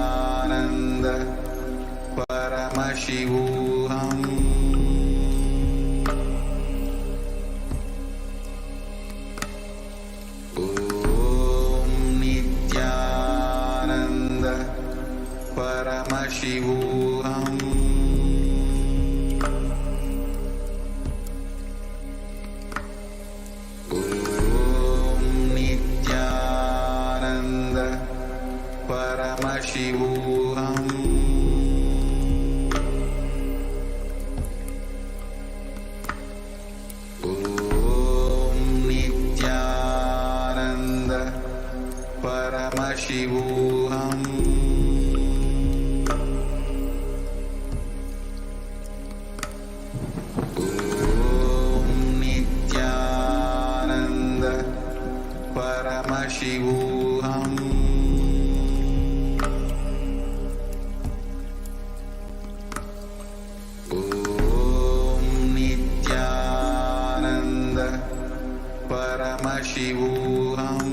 Nithyananda Paramashivoham. Om Nithyananda Paramashivoham. Paramashivoham. Om Nithyananda Paramashivoham. Om Nithyananda Paramashivoham. Paramashivoham.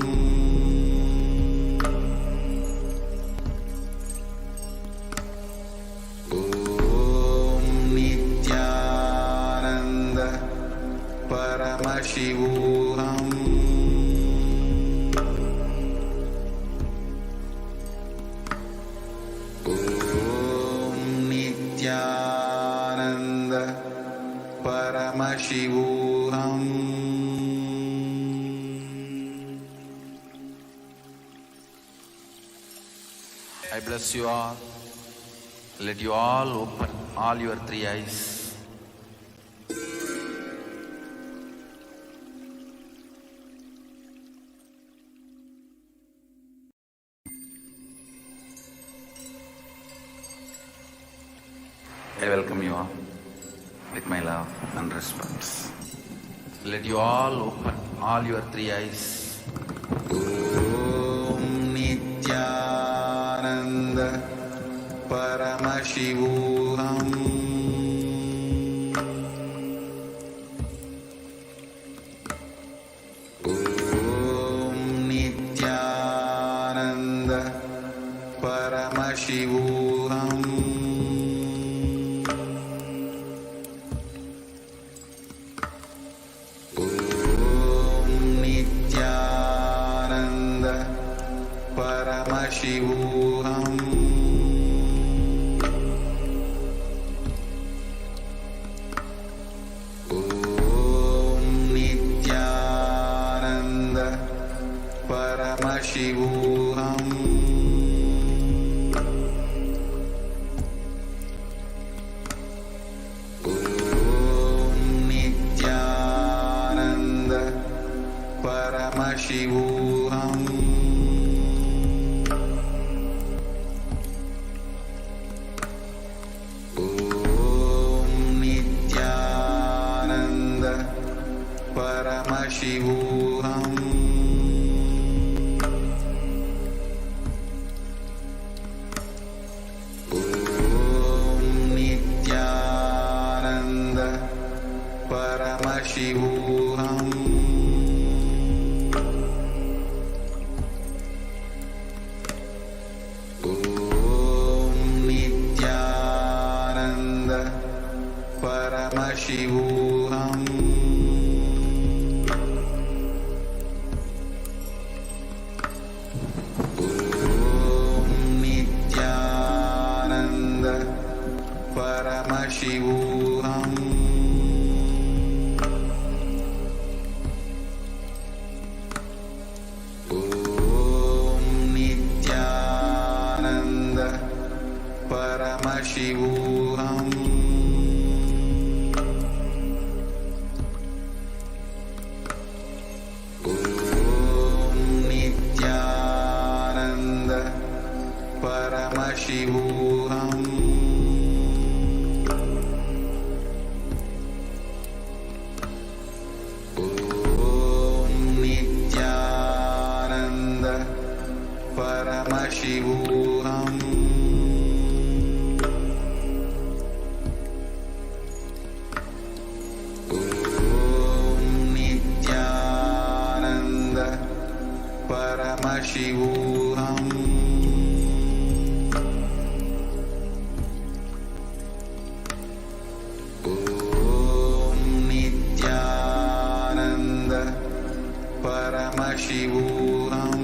Om Nithyananda Paramashivoham. Om Nithyananda Paramashivoham. I bless you all. Let you all open all your three eyes. I welcome you all with my love and respect. Let you all open all your three eyes. Om Nithyananda Paramashivoham. Om Nithyananda Paramashivoham. Om Nithyananda Paramashivoham. Om Nithyananda Paramashivoham. Om Nithyananda Paramashivoham. Om Nithyananda Paramashivoham. Om Nithyananda Paramashivoham. Om Nithyananda Paramashivoham. Om Nithyananda Paramashivoham. Om Nithyananda Paramashivoham. Paramashivoham. Om Nithyananda Paramashivoham.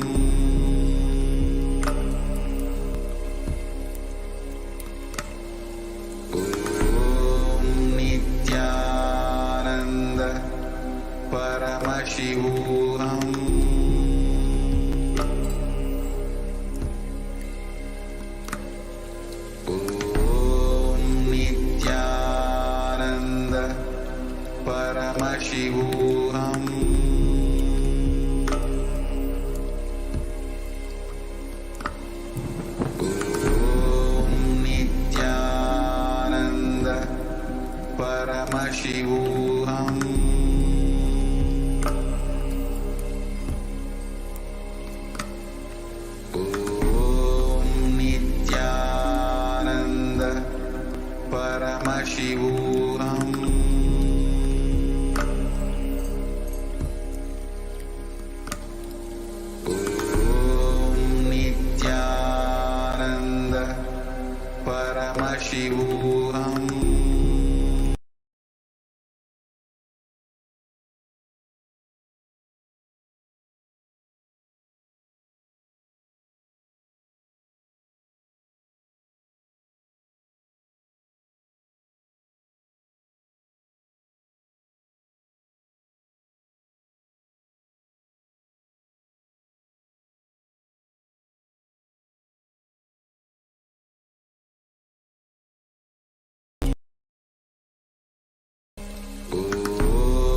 Om Nithyananda Paramashivoham. Om Nithyananda Paramashivoham. Om Nithyananda Paramashivoham. Om Nithyananda Paramashivoham. Om Nithyananda Paramashivoham.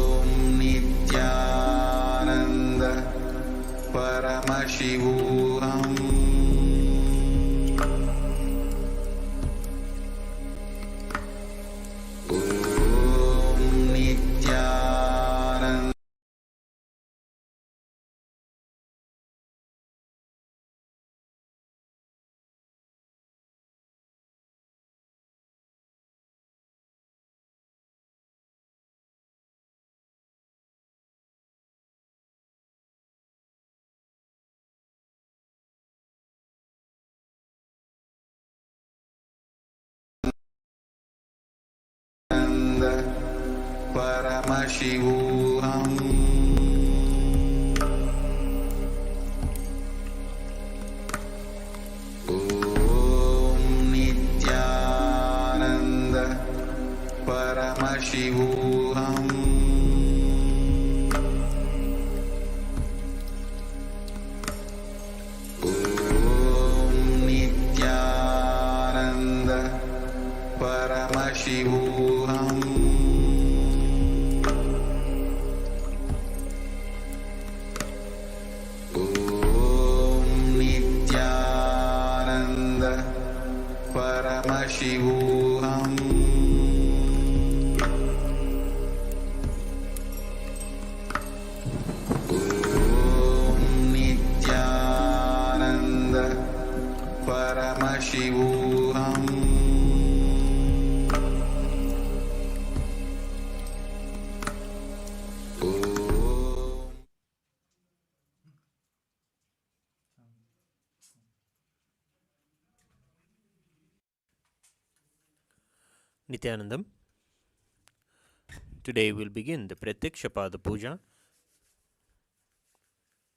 Om Nithyananda Paramashivoham. Om Nithyananda Paramashivoham. Om Nithyananda Paramashivoham. Om Nithyananda Paramashivoham. Om Nithyananda Paramashivoham. Om Nithyananda Paramashivoham. Nithyanandam. Today we'll begin the Prathyaksha Puja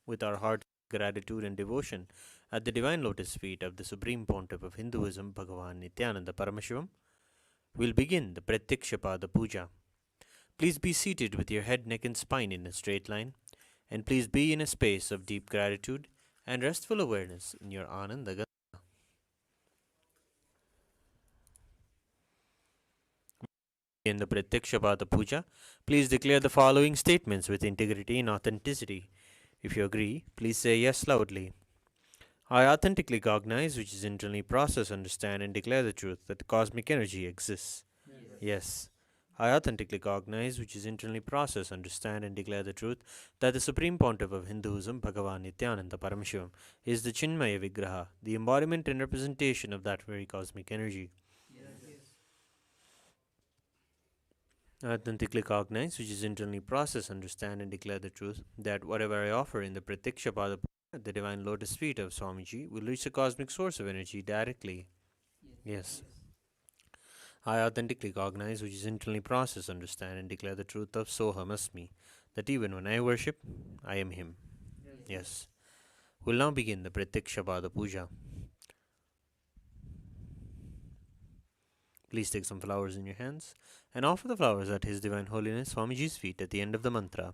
with our heart gratitude and devotion at the divine lotus feet of the Supreme Pontiff of Hinduism, Bhagavan Nithyananda Paramashivam. We'll begin the Prathyaksha Puja. Please be seated with your head, neck, and spine in a straight line, and please be in a space of deep gratitude and restful awareness in your Ananda Ganga. In the Prathyaksha Puja, please declare the following statements with integrity and authenticity. If you agree, please say yes loudly. I authentically cognize, which is internally process, understand, and declare the truth that the cosmic energy exists. Yes. I authentically cognize, which is internally process, understand, and declare the truth that the Supreme Pontiff of Hinduism, Bhagavan Nithyananda Paramashivam, is the Chinmaya Vigraha, the embodiment and representation of that very cosmic energy. I authentically cognize, which is internally process, understand, and declare the truth that whatever I offer in the Prathyaksha at the divine lotus feet of Swamiji will reach the cosmic source of energy directly. Yes. I authentically cognize, which is internally process, understand, and declare the truth of Soham Asmi, that even when I worship, I am Him. Yes. We'll now begin the Prathyaksha Puja. Please take some flowers in your hands and offer the flowers at His Divine Holiness Swamiji's feet at the end of the mantra.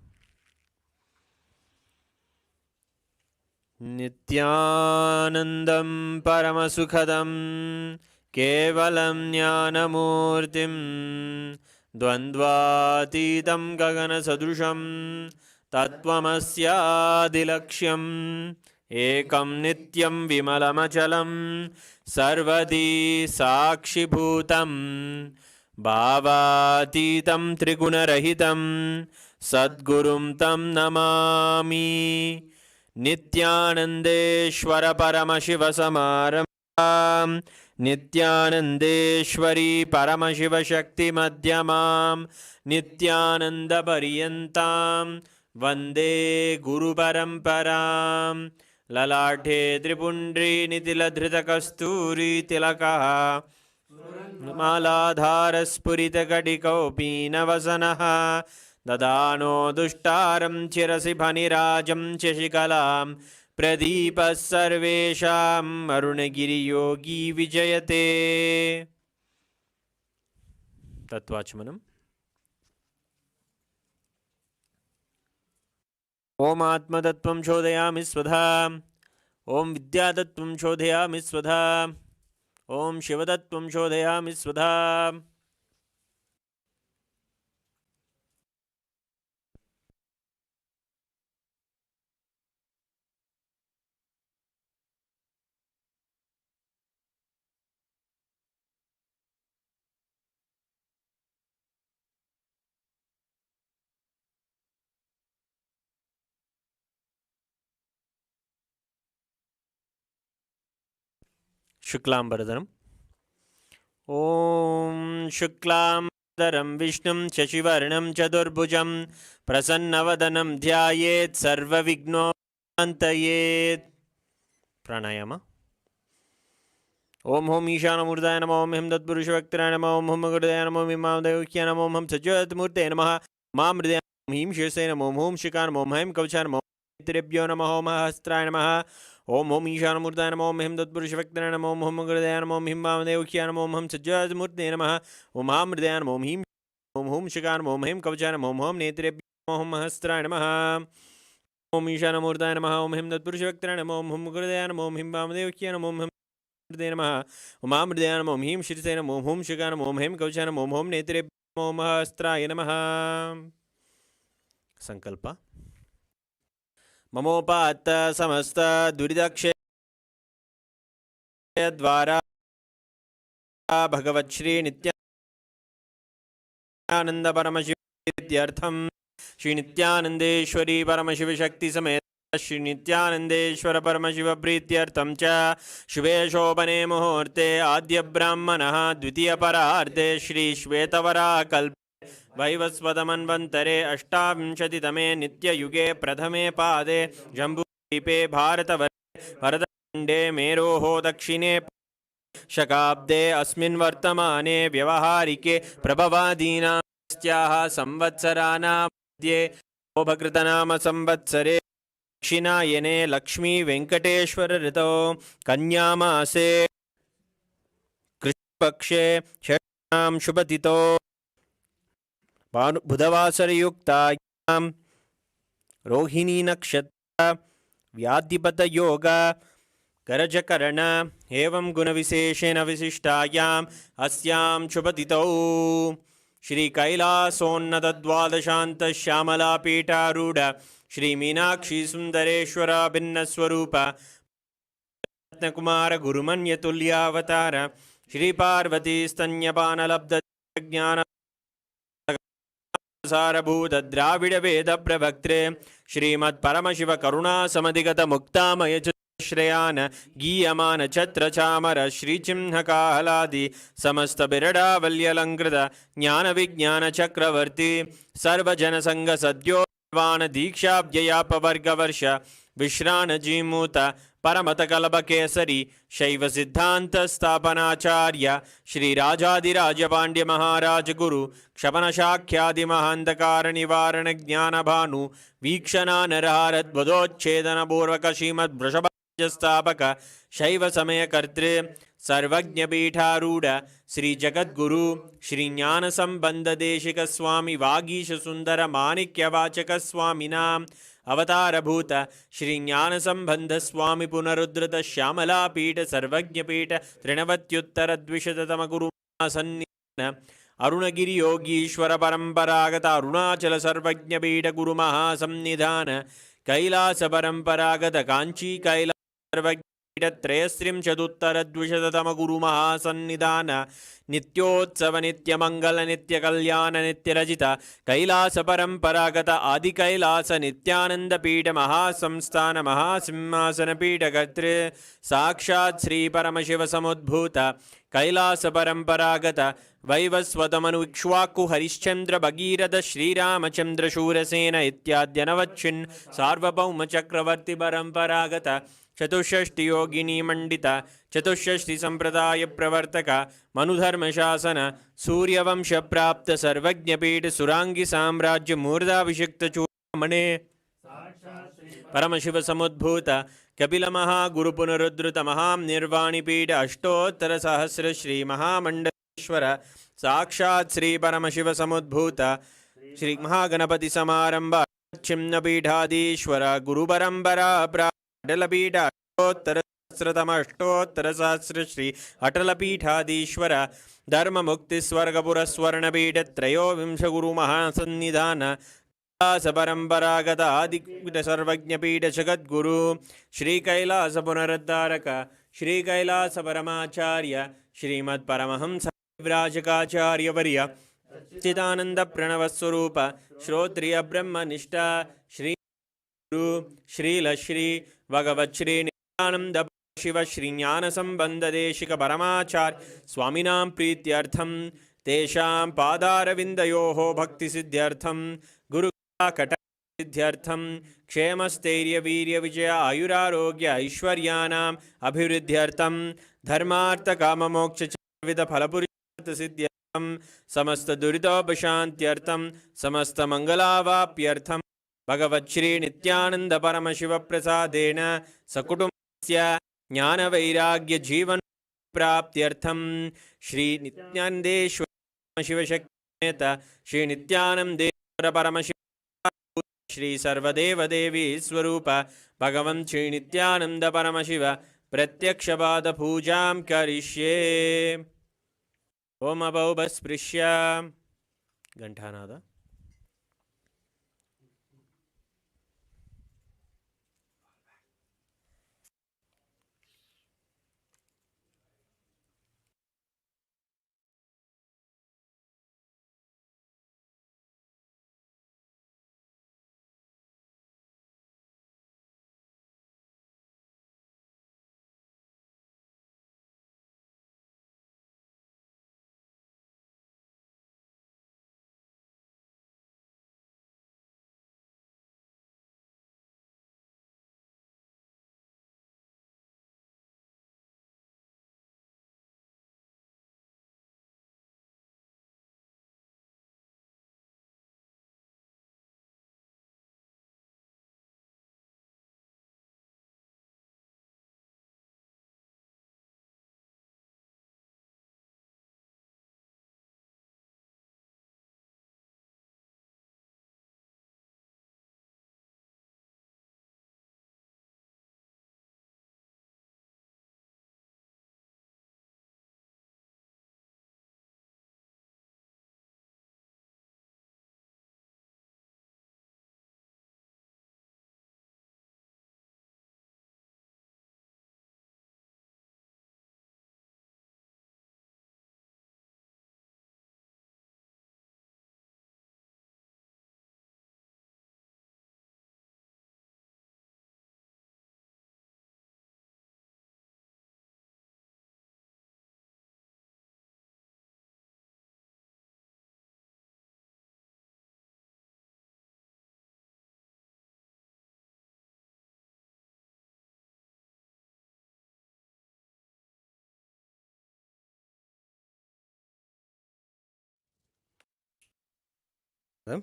Nithyanandam Paramasukhadam Kevalam Jnanamurtim Dvandvatitam Gagana Sadrusham Tattvamasyadilaksham Ekam Nityam Vimalamachalam Sarvadi Sakshibhutam Bhavatitam Trigunarahitam Sadgurum Tam Namami Nithyanandeshwara Paramashiva Samaram Nithyanandeshwari Paramashiva Shakti Madhyamam Nithyananda Pariyantam Vande Guru Paramparam Lalathe Tripundri Nitiladhrita Kasturi Tilakaha Maladharaspurita Kadikopina Vasanaha Dadano Dushtaram Chirasi Bhanirajam Cheshikalam Pradipa Sarvesham Arunagiri Yogi Vijayate. Tattvachmanam. Om Atma Tattvam Chodayami Svadha. Om Vidya Tattvam Chodayami Svadha. Om Shiva Tattvam Chodayami Svadha. Shuklambaradhanam. Om Shuklambaradharam Vishnum Shashivarnam Chadurbhujam Prasannavadanam Dhyayet Sarva Vignopantayet. Pranayama. Om Hom Ishana Murdaya Namo Om Him Tatpurusha Vaktraya Namo Om Hum Gurdaya Namo Om Imam Devukya Namo Om Hum Sajjat Murte Namaha Mam Mridaya Om Him Shirsaya Namo Om Hum Shikar Namo Om Him Kavcha Namo Trebhyo Namo Om Hastraya Namaha Om Hom Ishana Murdaya Namo Om Him Tatpurusha Vaktraya Namo Om Hum Gurdaya Namo Om Imam Devukya Namo Om Hum Sajjat Murte Namaha Om Mam Mridaya Namo Om Him Om Hum Shikar Namo Om Him Kavcha Namo Om Hum Netrebhyo Namo Om Hastraya Namaha Om Ishana Murdaya Namo Om Him Tatpurusha Vaktraya Namo Om Hum Gurdaya Namo Om Imam Devukya Namo Om Hum Namaha Om Amridaya Namo Om Him Shirsaya Namo Om Hum Shikar Namo Om Him Kavcha Namo Om Hum Netrebhyo Namo Om Hastraya Namaha. Sankalpa. Mamopata Samasta Duridakshe Dvara Bhagavat Shri Nithyananda Paramashivatyartham Shri Nithyanandeshwari Paramashiva Shakti Samet Shri Nithyanandeshwara Paramashiva Prityartham Cha Shubhe Shobhane Muhurte Adya Brahmanaha Dvitiya Pararthe Shri Shvetavara Kalpe Vaivasvadamanvantare Ashtavinshaditame Nitya Yuge Pradhame Pade Jambudvipe Bharatavare Bharatkhande Meroho Dakshine Shakabde Asmin Vartamane Vyavaharike Prabhavadina Styaha Samvatsarana Madhye Obhakritanama Samvatsare Dakshinayane Lakshmi Venkateshwara Rito Kanyamase Krishpakshe Shanam Shubhatito Budhavasarayukta Rohini Nakshatra Vyadipata Yoga Garajakarana Evam Gunavisheshena Visishtayam Asyam Shubhatito Shri Kailasonnata Dvadashanta Shyamala Pita Ruda Shri Meenakshi Sundareshwara Bhinnaswarupa Ratnakumara Gurumanya Tulyavatara Shri Parvati Stanyapana Labda Jnana Sarabhuta Dravida Veda Pravaktre Shrimad Paramashiva Karuna Samadigata Muktamaya Shreyana Giyamana Chatra Chamara Shri Chimhaka Haladi Samasta Birada Valyalankrita Jnana Vijnana Chakravarti Sarva Janasanga Sadyo वाण दीक्षाव्ययापवर्गवर्ष विश्राणजीमूत परमतकलभकेसरी शैव सिद्धांत स्थापनाचार्य श्रीराजाधिराज पांड्य महाराज गुरु क्षपणशाख्यादि महांधकार निवारण ज्ञान भानु वीक्षणा नरहारद्वदोच्छेदन पूर्वक श्रीमद् वृषभस्थापक शैव समय कर्तृ सर्वज्ञपीठारूढ़ श्री जगद्गुरु श्री ज्ञान संबंध देशिक स्वामी वागीश सुंदर माणिक्यवाचक स्वामिनाम अवतारभूत श्री ज्ञान संबंध स्वामी पुनरुद्धृत श्यामला पीठ सर्वज्ञ पीठ त्रिनवत्युत्तर द्विशततम गुरु सन्निधान अरुणगिरि योगीश्वर परंपरागत अरुणाचल सर्वज्ञ पीठ गुरु महासन्निधान कैलास परंपरागत कांची कैलास सर्वज्ञ त्रयस्त्रिंशदुत्तरद्विशततम गुरु महासन्निधान नित्योत्सव नित्यमंगल नित्य कल्याण नित्यरजित कैलास परंपरागत आदि कैलास नित्यानंद पीठ महासंस्थान महासिंहासन पीठ कर्तृ साक्षात् श्री परमशिव समुद्भूत कैलास परंपरागत वैवस्वतमनु इक्ष्वाकु हरिश्चंद्र भगीरथ श्रीरामचंद्र शूरसेन इत्याद्यनवच्छिन् सार्वभौम चक्रवर्ती परंपरागत चतुष्षष्टि योगिनी मंडित चतुष्षष्टि संप्रदाय प्रवर्तक मनुधर्म शासन सूर्यवंश प्राप्त सर्वज्ञपीठ सुरांगी साम्राज्य मूर्धाभिषिक्त चूड़ामणे परमशिव समुद्भूत कपिल महागुरु पुनरुद्धृत महानिर्वाणिपीठ अष्टोत्तर सहस्र श्री महामंडलेश्वर साक्षात् श्री परमशिव समुद्भूत श्री महागणपति समारंभ छिन्नपीठाधीश्वर गुरु परंपरा अटलपीठ अष्टोत्तर सहस्र श्री अटलपीठाधीश्वर धर्म मुक्ति स्वर्गपुर स्वर्णपीठ त्रयोविंश गुरु महासन्निधान कैलास परंपरागत आदिपीठ सर्वज्ञपीठ जगद्गुरु श्री कैलास पुनरुद्धारक श्री कैलास परमाचार्य श्रीमद् परमहंस विराजकाचार्य वर्य चिदानंद प्रणव स्वरूप श्रोत्रिय ब्रह्मनिष्ठा श्री श्रील श्री भगवत् श्री नित्यानंद शिव श्री ज्ञान संबंध देशिक परमाचार्य स्वामिनां प्रीत्यर्थम तेषां पादारविन्दयोः भक्ति सिद्ध्यर्थम गुरु कट सिद्ध्यर्थम क्षेमस्थैर्य वीर्य विजय आयुरारोग्य ऐश्वर्याणाम् अभिवृद्ध्यर्थम धर्मार्थ काम मोक्ष विविध फलपुरुषार्थ सिद्ध्यर्थम समस्त दुरितोपशान्त्यर्थम समस्त मंगलावाप्यर्थम भगवत् श्री नित्यानंद परमशिव प्रसादेन सकुटुंबस्य ज्ञान वैराग्य जीवन प्राप्त्यर्थम श्री नित्यानंदेश्वर शिव शक्ति श्री नित्यानंदेश्वर परमशिव श्री सर्वदेव देवी स्वरूप भगवन् श्री नित्यानंद परमशिव प्रत्यक्षपाद पूजां करिष्ये। ओम अभौभस्पृश्य घंटानाद। ॐ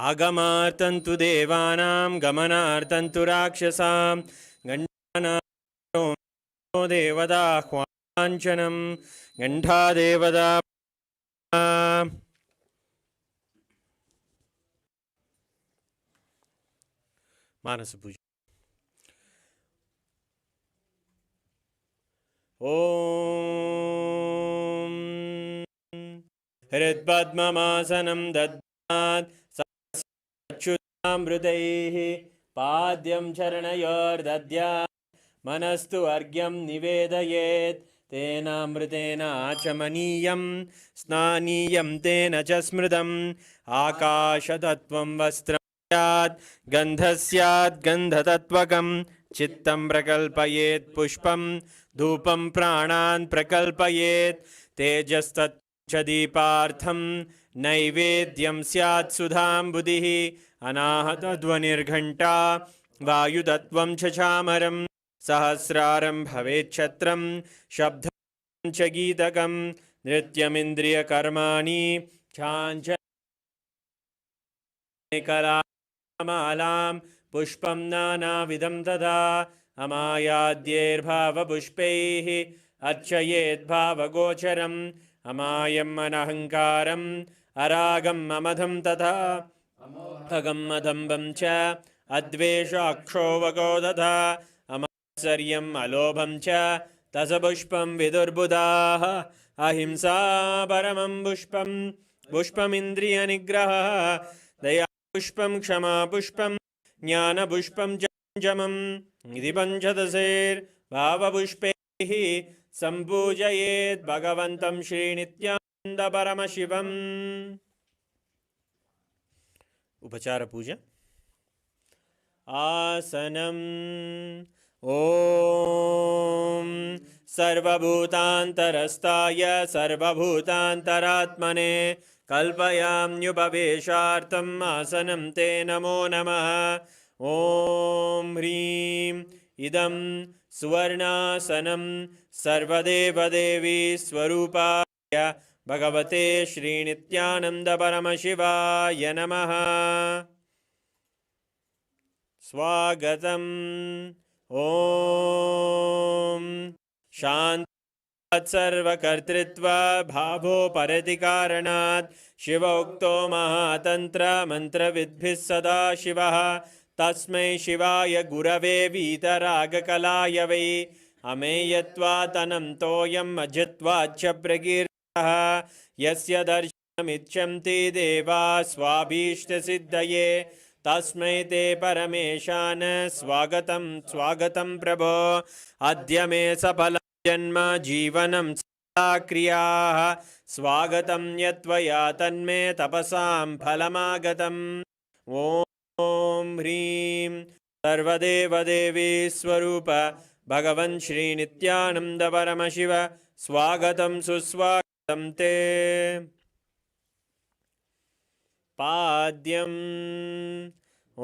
आगमार्तन्तु देवानां गमनार्तन्तु राक्षसां गण्डानां देवदाह्वाञ्छनं गण्डादेवदा मानसपूजा। ॐ हृत्पद्ममासनं दद्यात् सच्युतामृतैः पाद्यं चरणयोर्दद्यात् मनस्तु अर्घ्यं निवेदयेत् तेनामृतेन आचमनीयं स्नानीयं तेन च स्मृतम् आकाशतत्त्वं वस्त्रं स्यात् गन्धः स्यात् गन्धतत्त्वकं चित्तं प्रकल्पयेत् पुष्पं धूपं प्राणान् प्रकल्पयेत् तेजस्तत् च दीपार्थं नैवेद्यं स्यात् सुधाम्बुधिः अनाहतध्वनिर्घण्टा वायुतत्त्वं च चामरं सहस्रारं भवेच्छत्रं शब्दं च गीतकं नृत्यमिन्द्रियकर्माणि चाञ्चल्यकलामालां पुष्पं नानाविधं तथा अमायाद्यैर्भावपुष्पैः अर्चयेद्भावगोचरम् अमायम् अनहङ्कारम् अरागम् अमधं तथा अगम् अदम्बं च अद्वेषाक्षोभगो तथा अमात्सर्यम् अलोभं च तसपुष्पं विदुर्बुधाः अहिंसा परमं पुष्पं पुष्पमिन्द्रियनिग्रहः दया पुष्पं क्षमा पुष्पं ज्ञानपुष्पं च पञ्चमम् इति पञ्चदशैर्भावपुष्पैः सम्पूजयेत् भगवन्तं श्रीनित्यानन्दपरमशिवम्। उपचार पूजा। आसनम् ॐ सर्वभूतान्तरस्ताय सर्वभूतान्तरात्मने कल्पयाम्युपवेशार्थम् आसनं ते नमो नमः। ॐ ह्रीं इदं सुवर्णासनं सर्वदेवदेवी स्वरूपाय भगवते श्रीनित्यानन्दपरमशिवाय नमः। स्वागतम्। ॐ शान्तात् सर्वकर्तृत्वा भावोपरति कारणात् शिवोक्तो महातन्त्र मन्त्रविद्भिः सदा शिवः तस्मै शिवाय गुरवे वीतरागकलाय वै अमेयत्वातनं तोयम् अजित्वाच्च प्रकीर्तः यस्य दर्शनमिच्छन्ति देवा स्वाभीष्टसिद्धये तस्मै ते परमेशान स्वागतं स्वागतं प्रभो। अद्य मे सफलं जन्म जीवनं सदा क्रियाः स्वागतं यत्त्वया तन्मे तपसां फलमागतम्। ॐ ह्रीं सर्वदेवदेवी स्वरूप भगवन् श्रीनित्यानन्दपरमशिव स्वागतं सुस्वागतं ते। पाद्यम् ॐ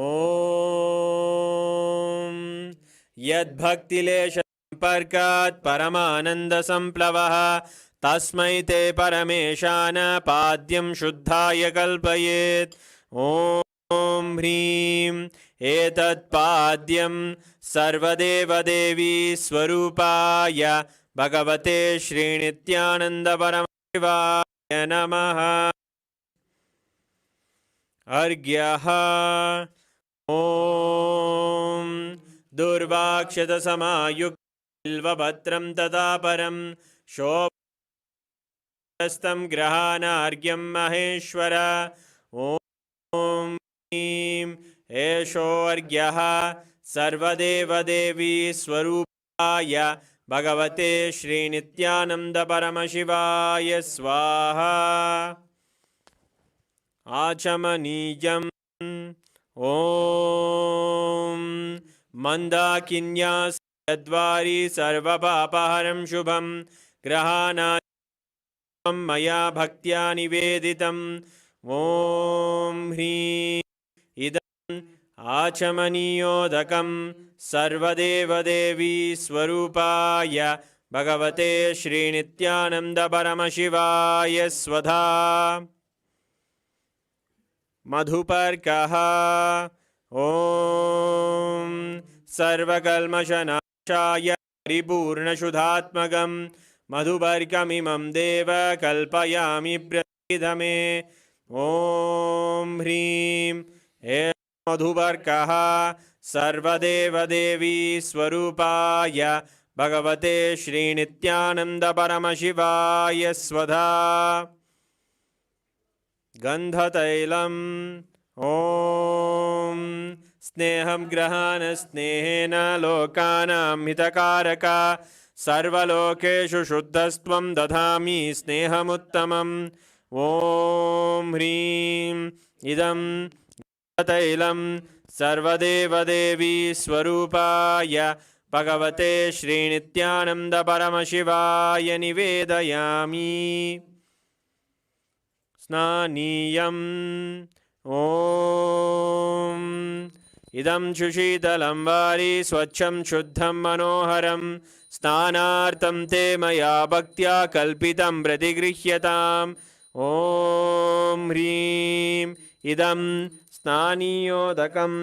यद्भक्तिलेशसम्पर्कात् परमानन्दसम्प्लवः तस्मै ते परमेशान पाद्यं शुद्धाय कल्पयेत्। ॐ ह्रीं एतत्पाद्यं सर्वदेवदेवी स्वरूपाय भगवते श्रीनित्यानन्दपरमशिवाय नमः। अर्घ्यः ॐ दुर्वाक्षतसमायुक्तबिल्वपत्रं तथा परं शोभस्तं ग्रहाणार्घ्यं महेश्वर। ॐ ह्रीं एषोऽर्घ्यः सर्वदेवदेवी स्वरूपाय भगवते श्रीनित्यानन्दपरमशिवाय स्वाहा। आचमनीयम् ॐ मन्दाकिन्यासद्वारि सर्वपापहरं शुभं ग्रहाणां मया भक्त्या निवेदितम्। ॐ ह्रीं इदम् आचमनीयोदकं सर्वदेवदेवी स्वरूपाय भगवते श्रीनित्यानन्द परमशिवाय स्वधा मधुपर्कः ॐ सर्वकल्मषनाशाय परिपूर्णशुद्धात्मकं मधुपर्कमिमं देव कल्पयामि प्रसीदमे ॐ ह्रीं हे मधुपर्कः सर्वदेवदेवी स्वरूपाय भगवते श्रीनित्यानन्द परमशिवाय स्वधा गन्धतैलम् ॐ स्नेहं ग्रहाण स्नेहेन लोकानां हितकारक सर्वलोकेषु शुद्धस्त्वं दधामि स्नेहमुत्तमम् ॐ ह्रीं इदं तैलं सर्वदेवदेवी स्वरूपाय भगवते श्रीनित्यानन्द परमशिवाय निवेदयामि स्नानीयम् ॐ इदं सुशीतलं वारि स्वच्छं शुद्धं मनोहरं स्नानार्थं ते मया भक्त्या कल्पितं प्रतिगृह्यताम् ॐ ह्रीं इदं स्नानीयोदकं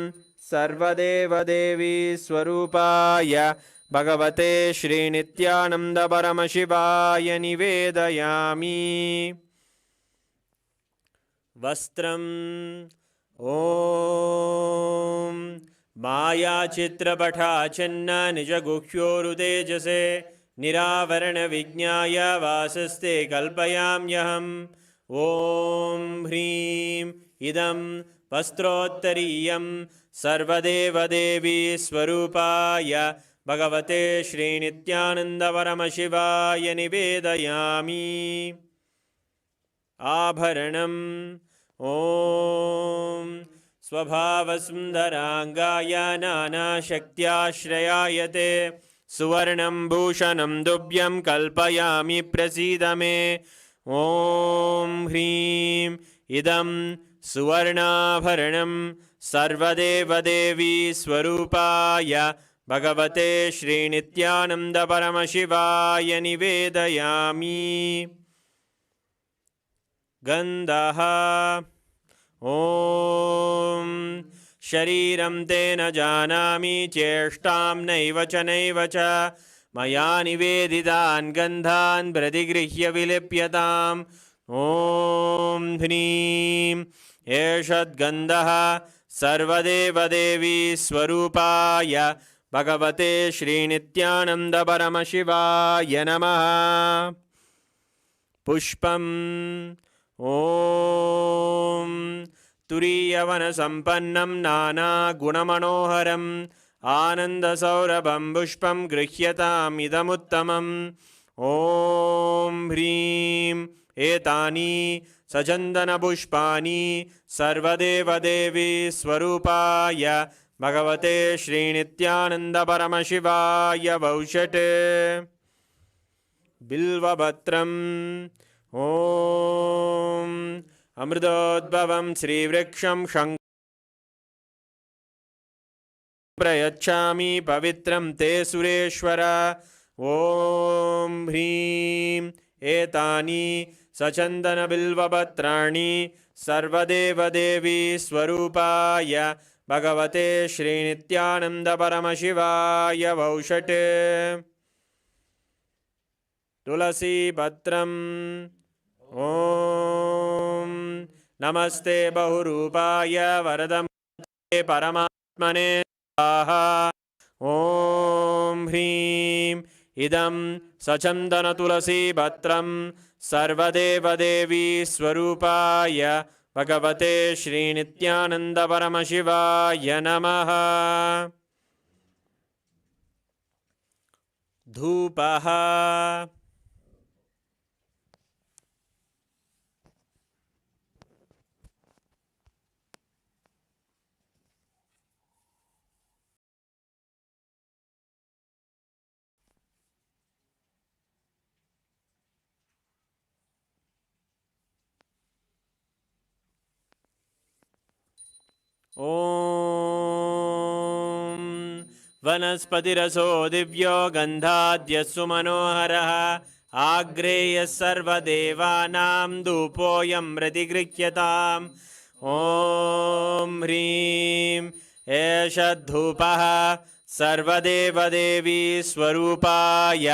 सर्वदेवदेवी स्वरूपाय भगवते श्रीनित्यानन्द परमशिवाय निवेदयामि वस्त्रम् ॐ मायाचित्रपटाच्छिन्न निजगुह्योरुतेजसे निरावरणविज्ञाय वासस्ते कल्पयाम्यहम् ॐ ह्रीं इदं वस्त्रोत्तरीयं सर्वदेवदेवी स्वरूपाय भगवते श्रीनित्यानन्दपरमशिवाय निवेदयामि आभरणम् ॐ स्वभावसुन्दराङ्गाय नानाशक्त्याश्रयायते सुवर्णं भूषणं दुभ्यं कल्पयामि प्रसीद मे ॐ ह्रीं इदं सुवर्णाभरणं सर्वदेवदेवी स्वरूपाय भगवते श्रीनित्यानन्दपरमशिवाय निवेदयामि गन्धः ॐ शरीरं ते न जानामि चेष्टां नैव च मया निवेदितान् गन्धान् प्रतिगृह्य विलिप्यताम् ॐ ह्रीं एषद्गन्धः सर्वदेवदेवी स्वरूपाय भगवते श्रीनित्यानन्दपरमशिवाय नमः पुष्पम् ॐ तुरीयवनसम्पन्नं नानागुणमनोहरम् आनन्दसौरभं पुष्पं गृह्यताम् इदमुत्तमम् ॐ ह्रीं एतानि सचन्दनपुष्पाणि सर्वदेवदेवी स्वरूपाय भगवते श्रीनित्यानन्दपरमशिवाय वौषट् बिल्वपत्रम् ॐ अमृतोद्भवं श्रीवृक्षं प्रयच्छामि पवित्रं ते सुरेश्वर ॐ ह्रीं एतानि सचन्दनबिल्वपत्राणि सर्वदेवदेवी स्वरूपाय भगवते श्रीनित्यानन्दपरमशिवाय वौषट् तुलसीपत्रम् ॐ नमस्ते बहुरूपाय वरदे परमात्मने स्वाहा ॐ ह्रीं इदं सचन्दनतुलसीपत्रं सर्वदेवदेवी स्वरूपाय भगवते श्रीनित्यानन्दपरमशिवाय नमः धूपः ॐ वनस्पतिरसो दिव्यो गन्धाद्यस्सु मनोहरः आग्रेयः सर्वदेवानां धूपोऽयं प्रतिगृह्यताम् ॐ ह्रीं एष धूपः सर्वदेवदेवी स्वरूपाय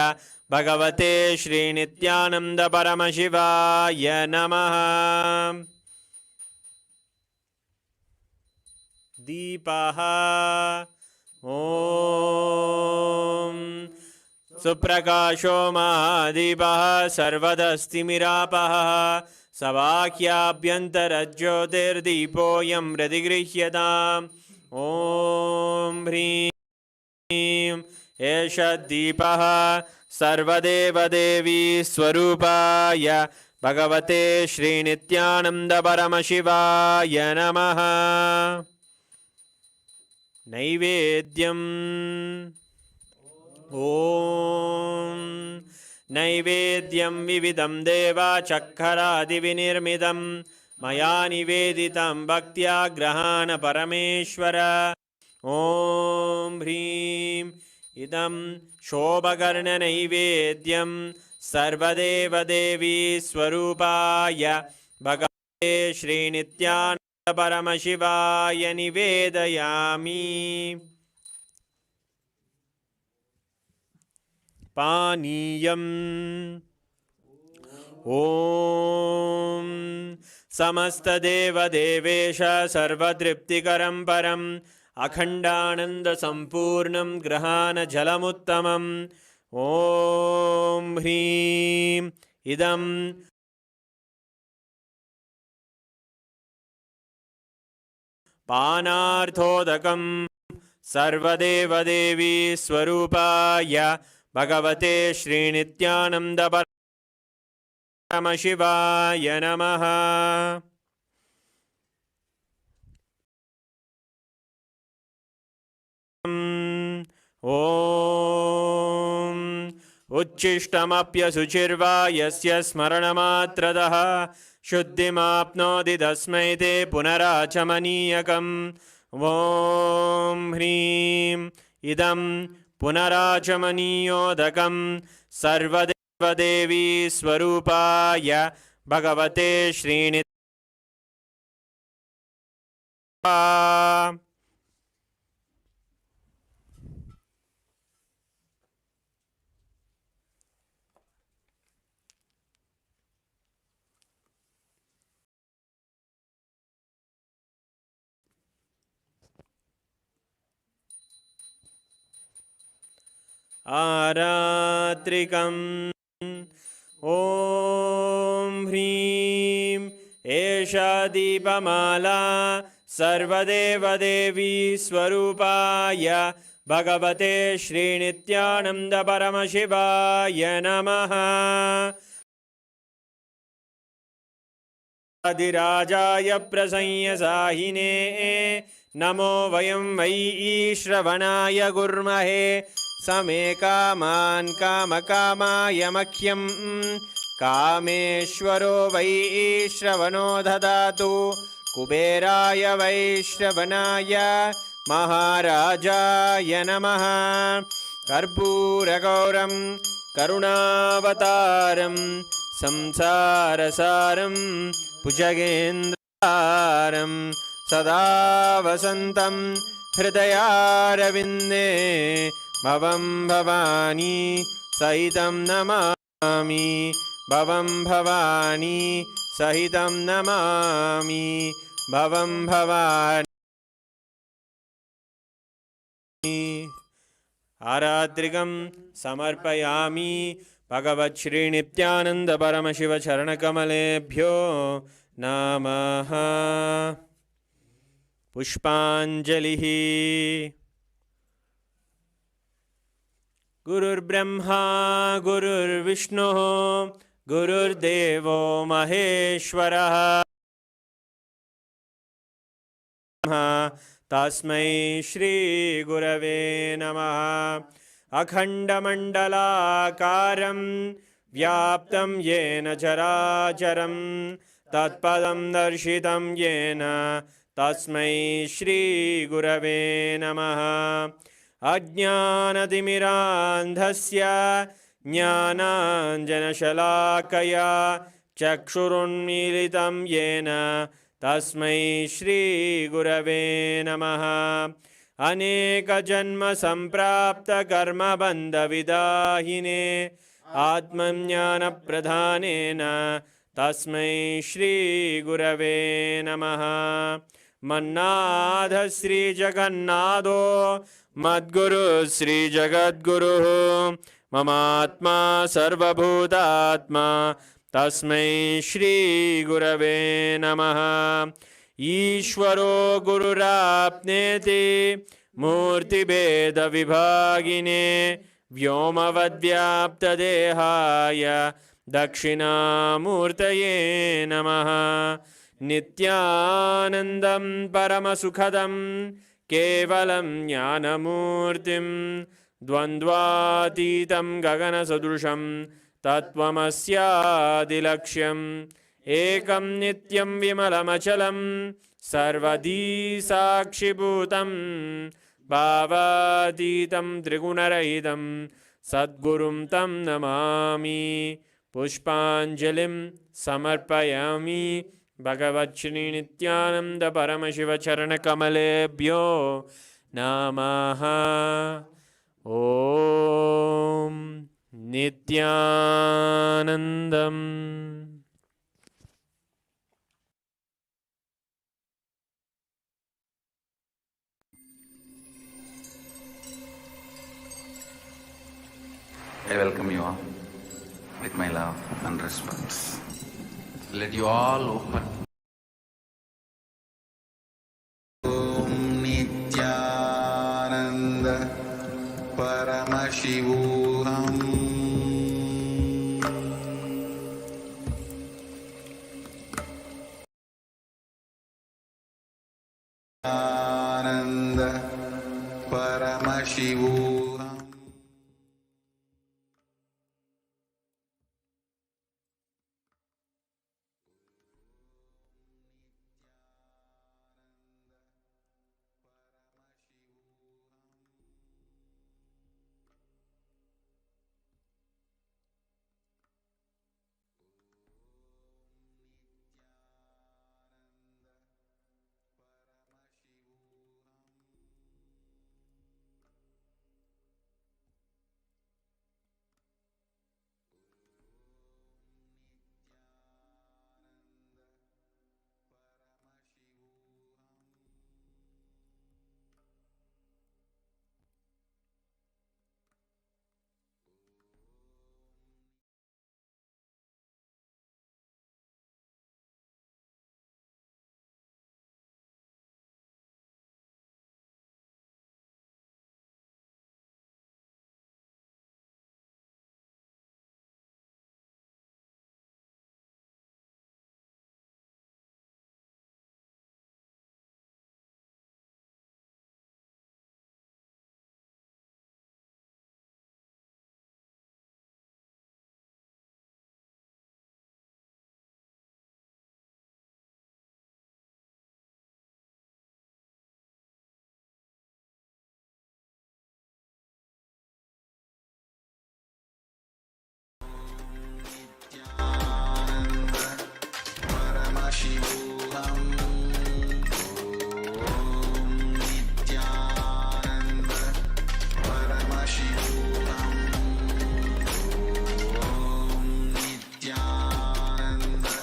भगवते श्रीनित्यानन्दपरमशिवाय नमः। दीपः ॐ सुप्रकाशो महादीपः सर्वदस्तिमिरापः सवाक्याभ्यन्तरज्योतिर्दीपोऽयं प्रतिगृह्यताम् ॐ ह्रीं एष दीपः सर्वदेवदेवी स्वरूपाय भगवते श्रीनित्यानन्दपरमशिवाय नमः। नैवेद्यम् ॐ नैवेद्यं विविधं देवाचक्खरादिविनिर्मितं मया निवेदितं भक्त्या ग्रहाण परमेश्वर ॐ ह्रीं इदं शोभकर्णनैवेद्यं सर्वदेवदेवी स्वरूपाय भगवते श्रीनित्यानन्दपरमशिवाय निवेदयामि। पानीयम् ॐ समस्तदेवदेवेश सर्वतृप्तिकरं परम् अखण्डानन्दसम्पूर्णं ग्रहाणजलमुत्तमम् ॐ ह्रीं इदं पानार्थोदकं सर्वदेवदेवी स्वरूपाय भगवते श्रीनित्यानन्दपरमशिवाय नमः। ॐ उच्छिष्टमप्यशुचिर्वा यस्य स्मरणमात्रतः शुद्धिमाप्नोति तस्मै ते पुनराचमनीयकम् ॐ ह्रीं इदं पुनराचमनीयोदकं सर्वदेवदेवी स्वरूपाय भगवते श्रीनित्यानन्दपरमशिवाय आरात्रिकम् ॐ ह्रीं एषा दीपमाला सर्वदेवदेवी स्वरूपाय भगवते श्रीनित्यानन्दपरमशिवाय नमः। आदिराजाय प्रसंयसाहिने नमो वयं वै श्रवणाय गुर्महे समे कामान् कामकामाय मह्यं कामेश्वरो वै श्रवणो ददातु कुबेराय वै श्रवणाय महाराजाय नमः। कर्पूरगौरं करुणावतारं संसारसारं भुजगेन्द्रहारं सदा वसन्तं हृदयारविन्दे भवं भवानी सहितं नमामि भवं भवानी सहितं नमामि भवं भवानी। आरात्रिकं समर्पयामि भगवच्छ्रीनित्यानन्दपरमशिवचरणकमलेभ्यो नमः। पुष्पाञ्जलिः। गुरुर्ब्रह्मा गुरुर्विष्णुः गुरुर्देवो महेश्वरः तस्मै श्रीगुरवे नमः। अखण्डमण्डलाकारं व्याप्तं येन चराचरं तत्पदं दर्शितं येन तस्मै श्रीगुरवे नमः। अज्ञानतिमिरान्धस्य ज्ञानाञ्जनशलाकया चक्षुरुन्मीलितं येन तस्मै श्रीगुरवे नमः। अनेकजन्मसम्प्राप्तकर्मबन्धविदाहिने आत्मज्ञानप्रधानेन तस्मै श्रीगुरवे नमः। मन्नाथ श्रीजगन्नाथो मद्गुरु श्रीजगद्गुरुः ममात्मा सर्वभूतात्मा तस्मै श्रीगुरवे नमः। ईश्वरो गुरुराप्नेति मूर्तिभेदविभागिने व्योमवद्व्याप्तदेहाय दक्षिणामूर्तये नमः। नित्यानन्दं परमसुखदं केवलं ज्ञानमूर्तिं द्वन्द्वातीतं गगनसदृशं तत्त्वमस्यादिलक्ष्यम् एकं नित्यं विमलमचलं सर्वधी साक्षिभूतं भावातीतं त्रिगुणरहितं सद्गुरुं तं नमामि। पुष्पाञ्जलिं समर्पयामि भगवच्छ्री नित्यानंद परमशिवचरणकमलेभ्यो नमः। ॐ नित्यानन्दम्। I welcome you all with my love and respect. Let you all open. Om Nithyananda Paramashivoham. Nithyananda Paramashivoham. Nithyananda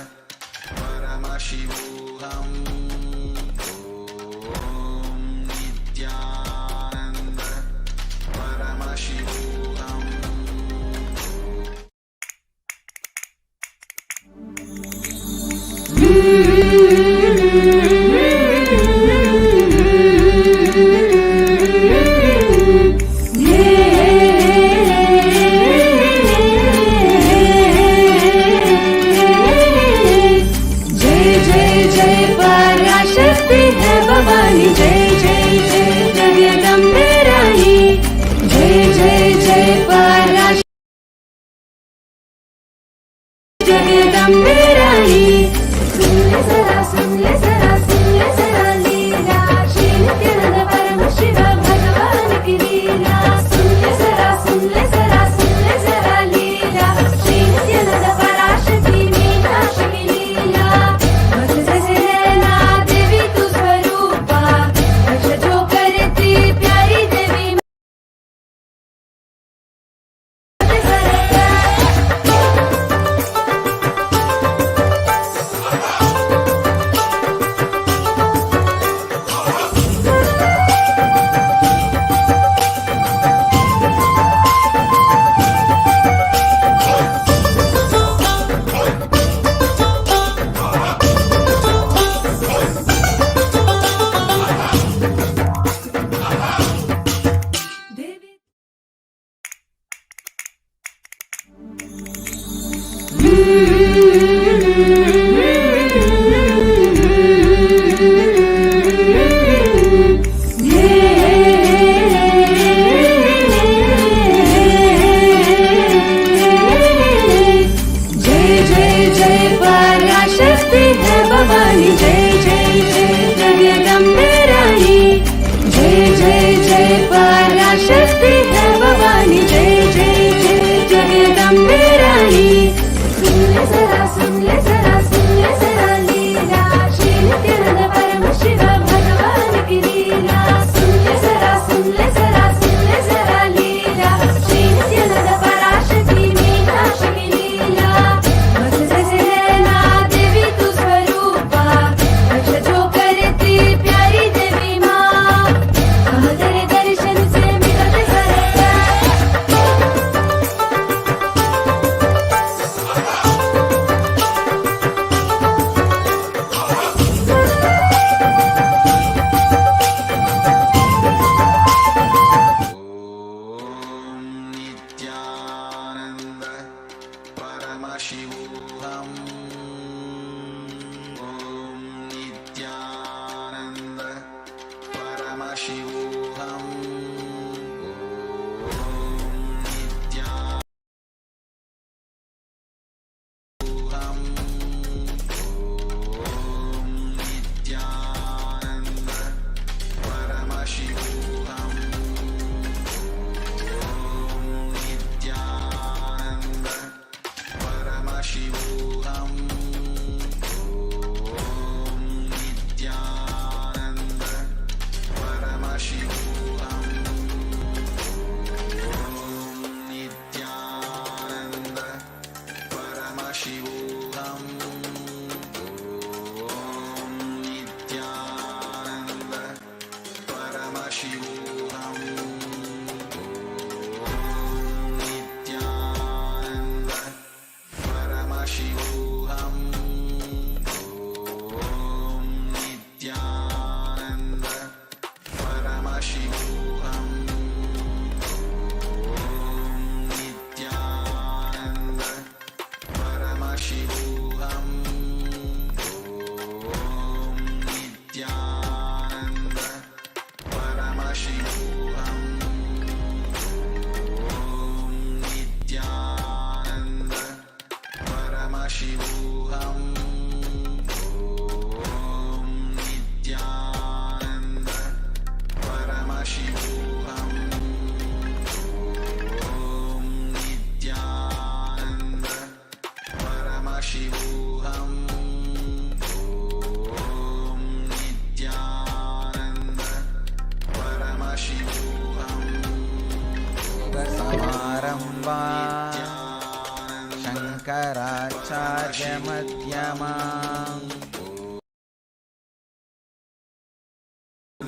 Parama Shiva Bhagavan Ki Leela.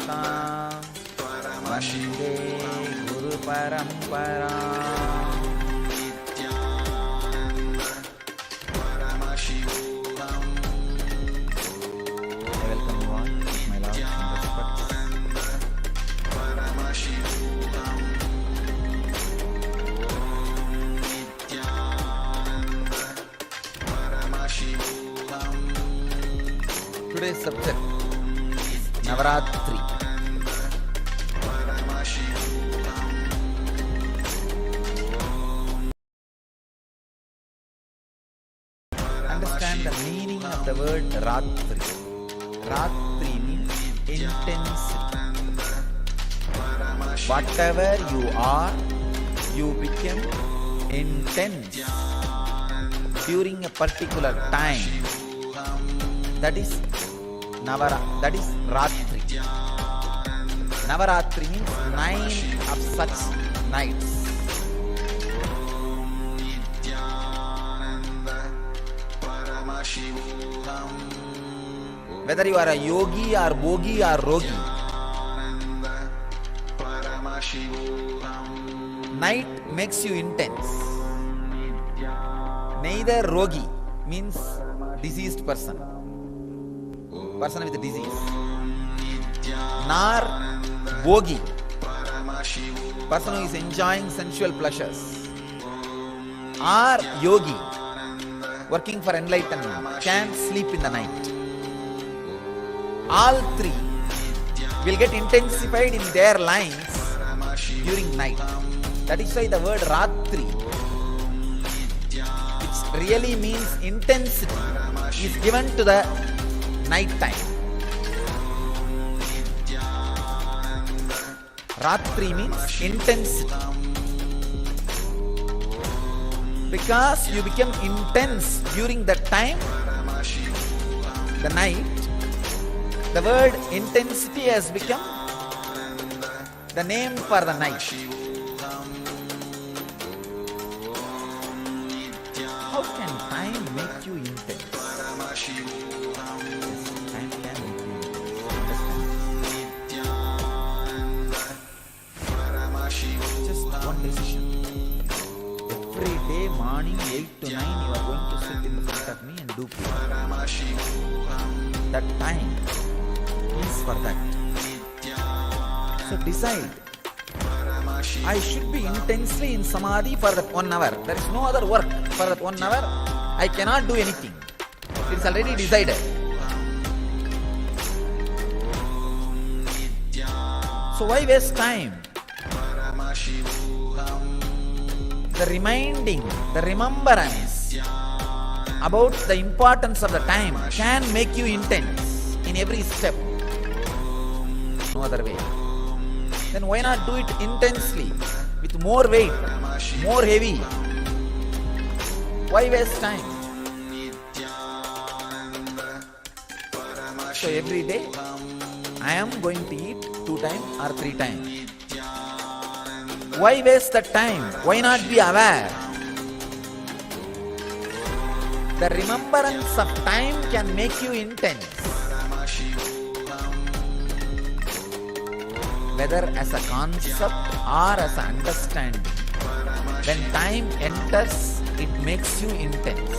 Siddhantam Vande Guru Parampara. I welcome you all, my love and respect. Today's subject is Navaratri. Understand the meaning of the word Ratri. Ratri means intensity. Whatever you are, you become intense during a particular time. That is Ratri. Navaratri means 9 of such nights. Whether you are a yogi or bogi or rogi, night makes you intense. Neither rogi means diseased person with disease, nor bogi, person who is enjoying sensual pleasures, or yogi, working for enlightenment, can't sleep in the night. All three will get intensified in their lines during night. That is why the word Ratri, which really means intensity, is given to the night time. Ratri means intensity. Because you become intense during that time, the night, the word intensity has become the name for the night. How can time make you intense? Yes, time can make you intense. Just one decision. Every day morning 8 to 9 you are going to sit in front of me and do prayer. That time is for that. So decide. I should be intensely in Samadhi for that 1 hour. There is no other work for that 1 hour. I cannot do anything. It is already decided. So why waste time? The reminding, the remembrance about the importance of the time can make you intense in every step. No other way. Then why not do it intensely, with more weight, more heavy? Why waste time? So every day I am going to eat 2 times or 3 times. Why waste the time? Why not be aware? The remembrance of time can make you intense. Whether as a concept or as an understanding. When time enters, it makes you intense.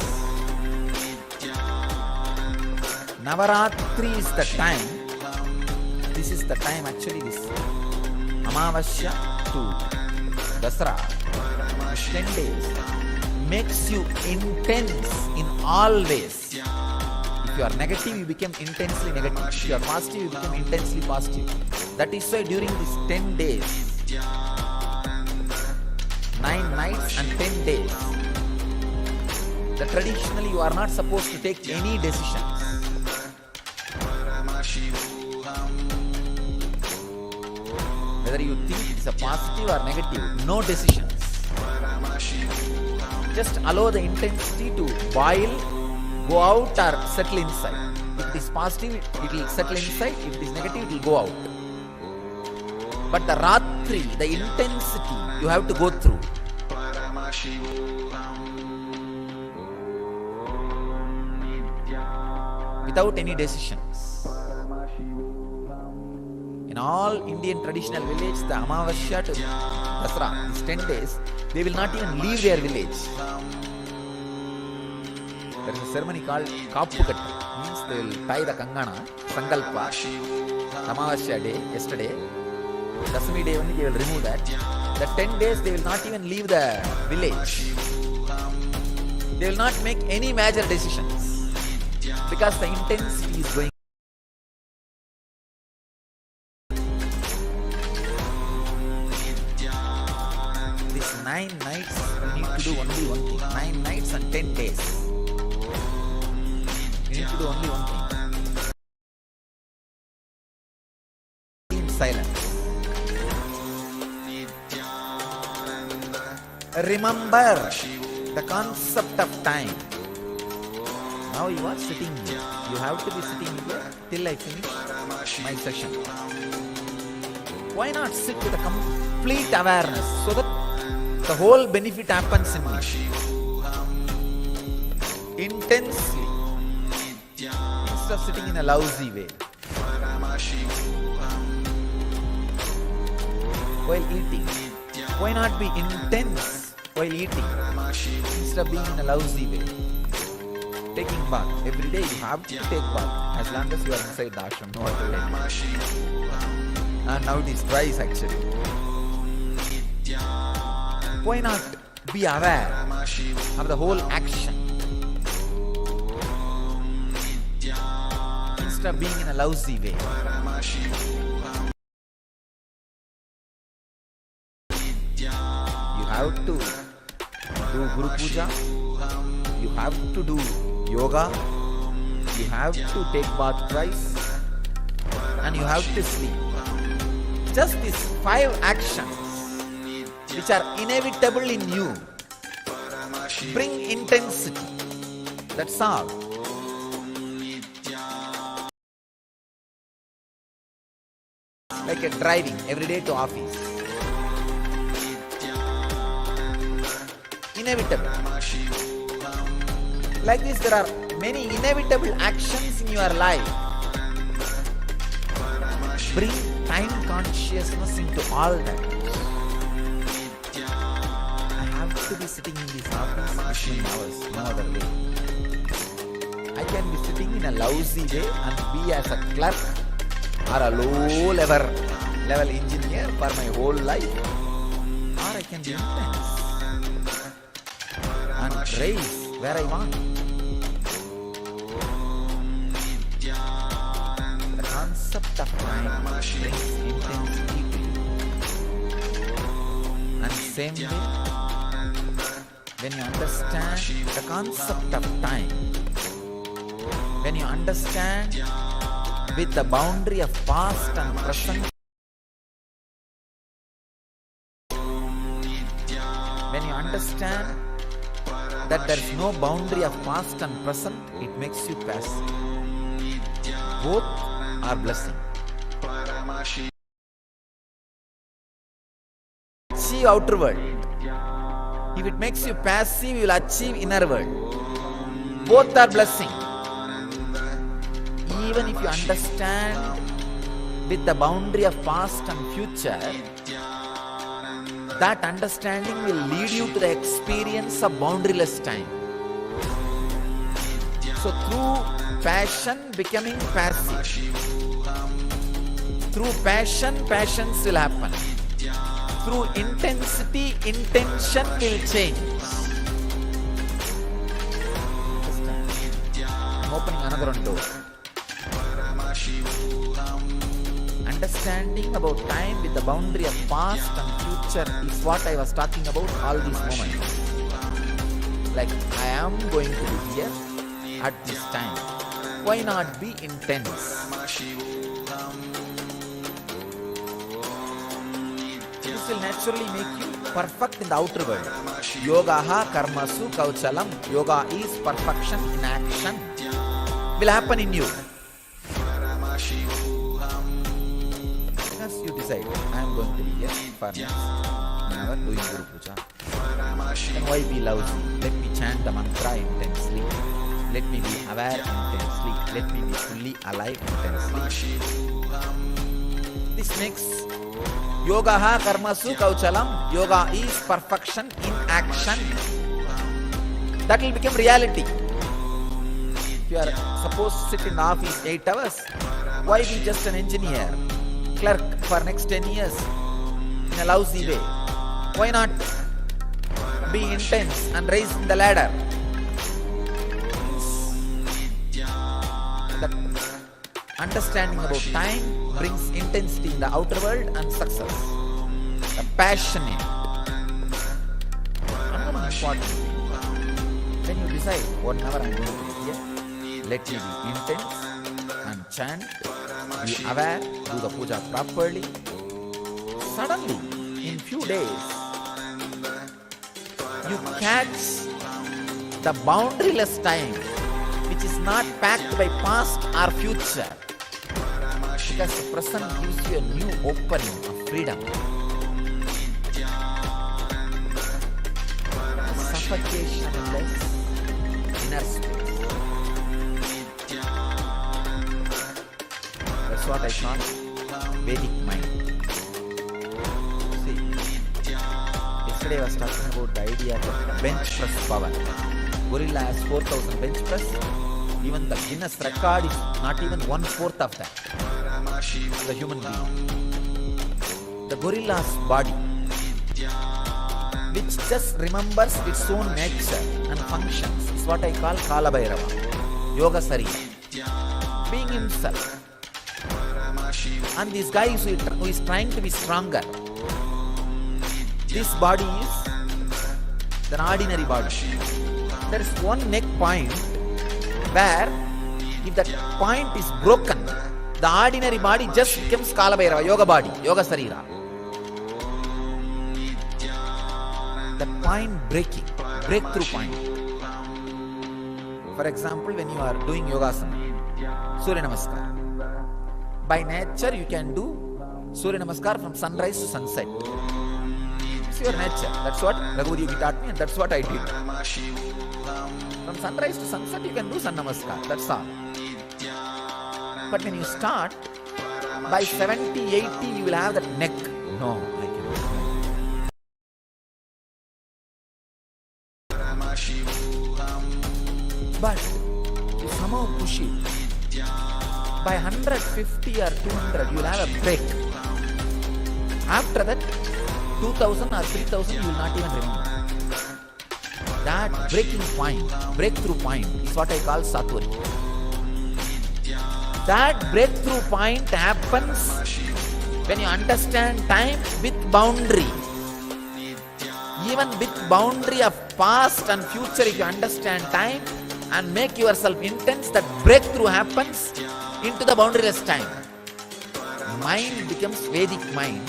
Navaratri is the time. This is the time actually, this Amavasya to Dasara, 10 days, makes you intense in all ways. If you are negative, you become intensely negative. If you are positive, you become intensely positive. That is why during these 10 days, 9 nights and 10 days, traditionally you are not supposed to take any decisions. Whether you think it's a positive or negative, no decisions. Just allow the intensity to boil, go out or settle inside. If it is positive, it will settle inside. If it is negative, it will go out. But the Ratri, the intensity, you have to go through. Without any decisions. In all Indian traditional village, the Amavasya to Dasra, these 10 days, they will not even leave their village. There is a ceremony called Kappukat, means they will tie the Kangana, Sankalpa, Amavasya day, yesterday. Dasami day only they will remove that. The 10 days they will not even leave the village. They will not make any major decisions because the intensity is going. These 9 nights you need to do only one thing. 9 nights and 10 days. You need to do only one thing. In silence. Remember the concept of time. Now you are sitting here. You have to be sitting here till I finish my session. Why not sit with a complete awareness so that the whole benefit happens in me? Intensely. Instead of sitting in a lousy way. While eating. Why not be intense while eating instead of being in a lousy way? Taking bath. Every day you have to take bath as long as you are inside the ashram. No other way. And now it is twice actually. Why not be aware of the whole action instead of being in a lousy way? You have to do Guru Puja, you have to do yoga, you have to take bath twice, and you have to sleep. Just these 5 actions which are inevitable in you bring intensity. That's all. Like a driving every day to office. Inevitable. Like this, there are many inevitable actions in your life. Bring time consciousness into all that. I have to be sitting in this office 15 hours, no other way. I can be sitting in a lousy way and be as a clerk or a low level engineer for my whole life. Or I can be intense and raise where I want. The concept of time brings intensity to you. And same way, when you understand the concept of time, when you understand with the boundary of past and present, when you understand that there is no boundary of past and present, it makes you passive. Both are blessing. Achieve outer world. If it makes you passive, you will achieve inner world. Both are blessing. Even if you understand with the boundary of past and future, that understanding will lead you to the experience of boundaryless time. So through passion becoming passive, through passion, passions will happen. Through intensity, intention will change. I'm opening another one door. Understanding about time with the boundary of past and future is what I was talking about all these moments. Like I am going to be here at this time. Why not be intense? This will naturally make you perfect in the outer world. Yogaha karmasu kauchalam. Yoga is perfection in action. Will happen in you. You decide, I am going to be here for next 1 hour doing Guru Puja. Then why be lousy? Let me chant the mantra intensely. Let me be aware intensely. Let me be fully alive intensely. This makes yogaha karmasu kauchalam. Yoga is perfection in action. That will become reality. If you are supposed to sit in the office 8 hours, why be just an engineer, clerk for next 10 years in a lousy way? Why not be intense and rise in the ladder? That understanding about time brings intensity in the outer world and success. The passionate. Another important thing. When you decide, whatever I am going to do here, let me be intense and chant, be aware, do the puja properly. Suddenly, in few days, you catch the boundaryless time, which is not packed by past or future. Because the present gives you a new opening of freedom. Suffocationless inner space. That's what I call Vedic mind. See, yesterday I was talking about the idea of bench press power. Gorilla has 4,000 bench press. Even the Guinness record is not even 1/4 of that. The human being. The gorilla's body, which just remembers its own nature and functions, is what I call Kala Bhairava, Yoga Sarira, being himself. And this guy who is trying to be stronger, this body is an ordinary body. There is one neck point where if that point is broken, the ordinary body just becomes Kala Bhairava, Yoga body, Yoga Sarira. That point breaking, breakthrough point. For example, when you are doing Yogasana, Surya Namaskar. By nature, you can do Surya Namaskar from sunrise to sunset. It's your nature. That's what Raghuvi Yogi taught me, and that's what I did. From sunrise to sunset, you can do Sun Namaskar. That's all. But when you start, by 70, 80, you will have that neck. No, I cannot. But you somehow push it. By 150 or 200, you will have a break. After that, 2000 or 3000, you will not even remember. That breaking point, breakthrough point, is what I call Satwari. That breakthrough point happens when you understand time with boundary. Even with boundary of past and future, if you understand time and make yourself intense, that breakthrough happens into the boundaryless time. Mind becomes Vedic mind.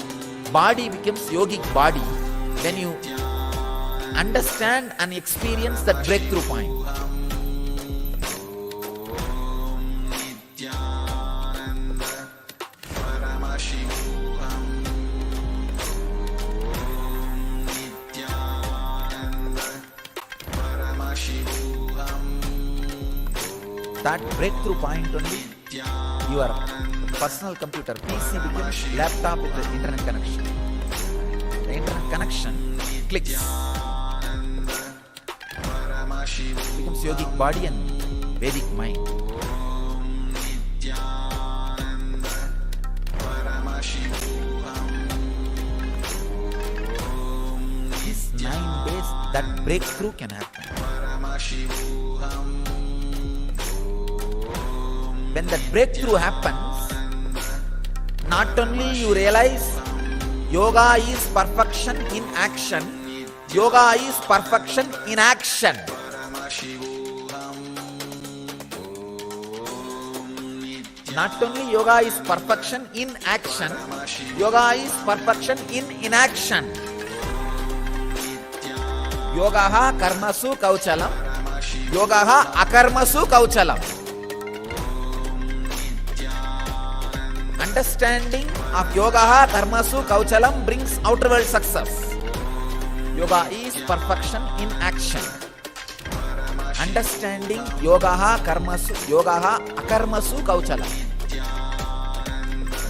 Body becomes yogic body when you understand and experience that breakthrough point. That breakthrough point only, your personal computer, PC becomes laptop with the internet connection. The internet connection clicks. It becomes yogic body and Vedic mind. These 9 days, that breakthrough can happen. When that breakthrough happens, not only you realize yoga is perfection in action, yoga is perfection in action. Not only yoga is perfection in action, yoga is perfection in inaction. Yogaha karmasu kauchalam, yogaha akarmasu kauchalam. Understanding of yogaha karmasu kauchalam brings outer world success. Yoga is perfection in action. Understanding yogaha akarmasu kauchalam.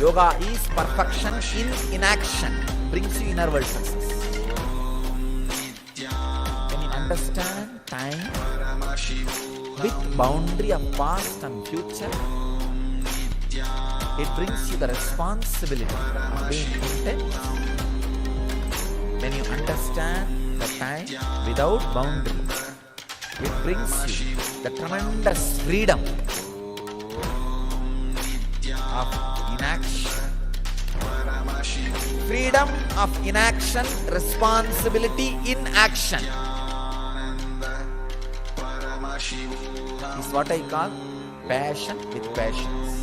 Yoga is perfection in inaction, brings you inner world success. When you understand time with boundary of past and future, it brings you the responsibility of being intense. When you understand the time without boundary, it brings you the tremendous freedom of inaction. Freedom of inaction, responsibility in action is what I call passion with patience.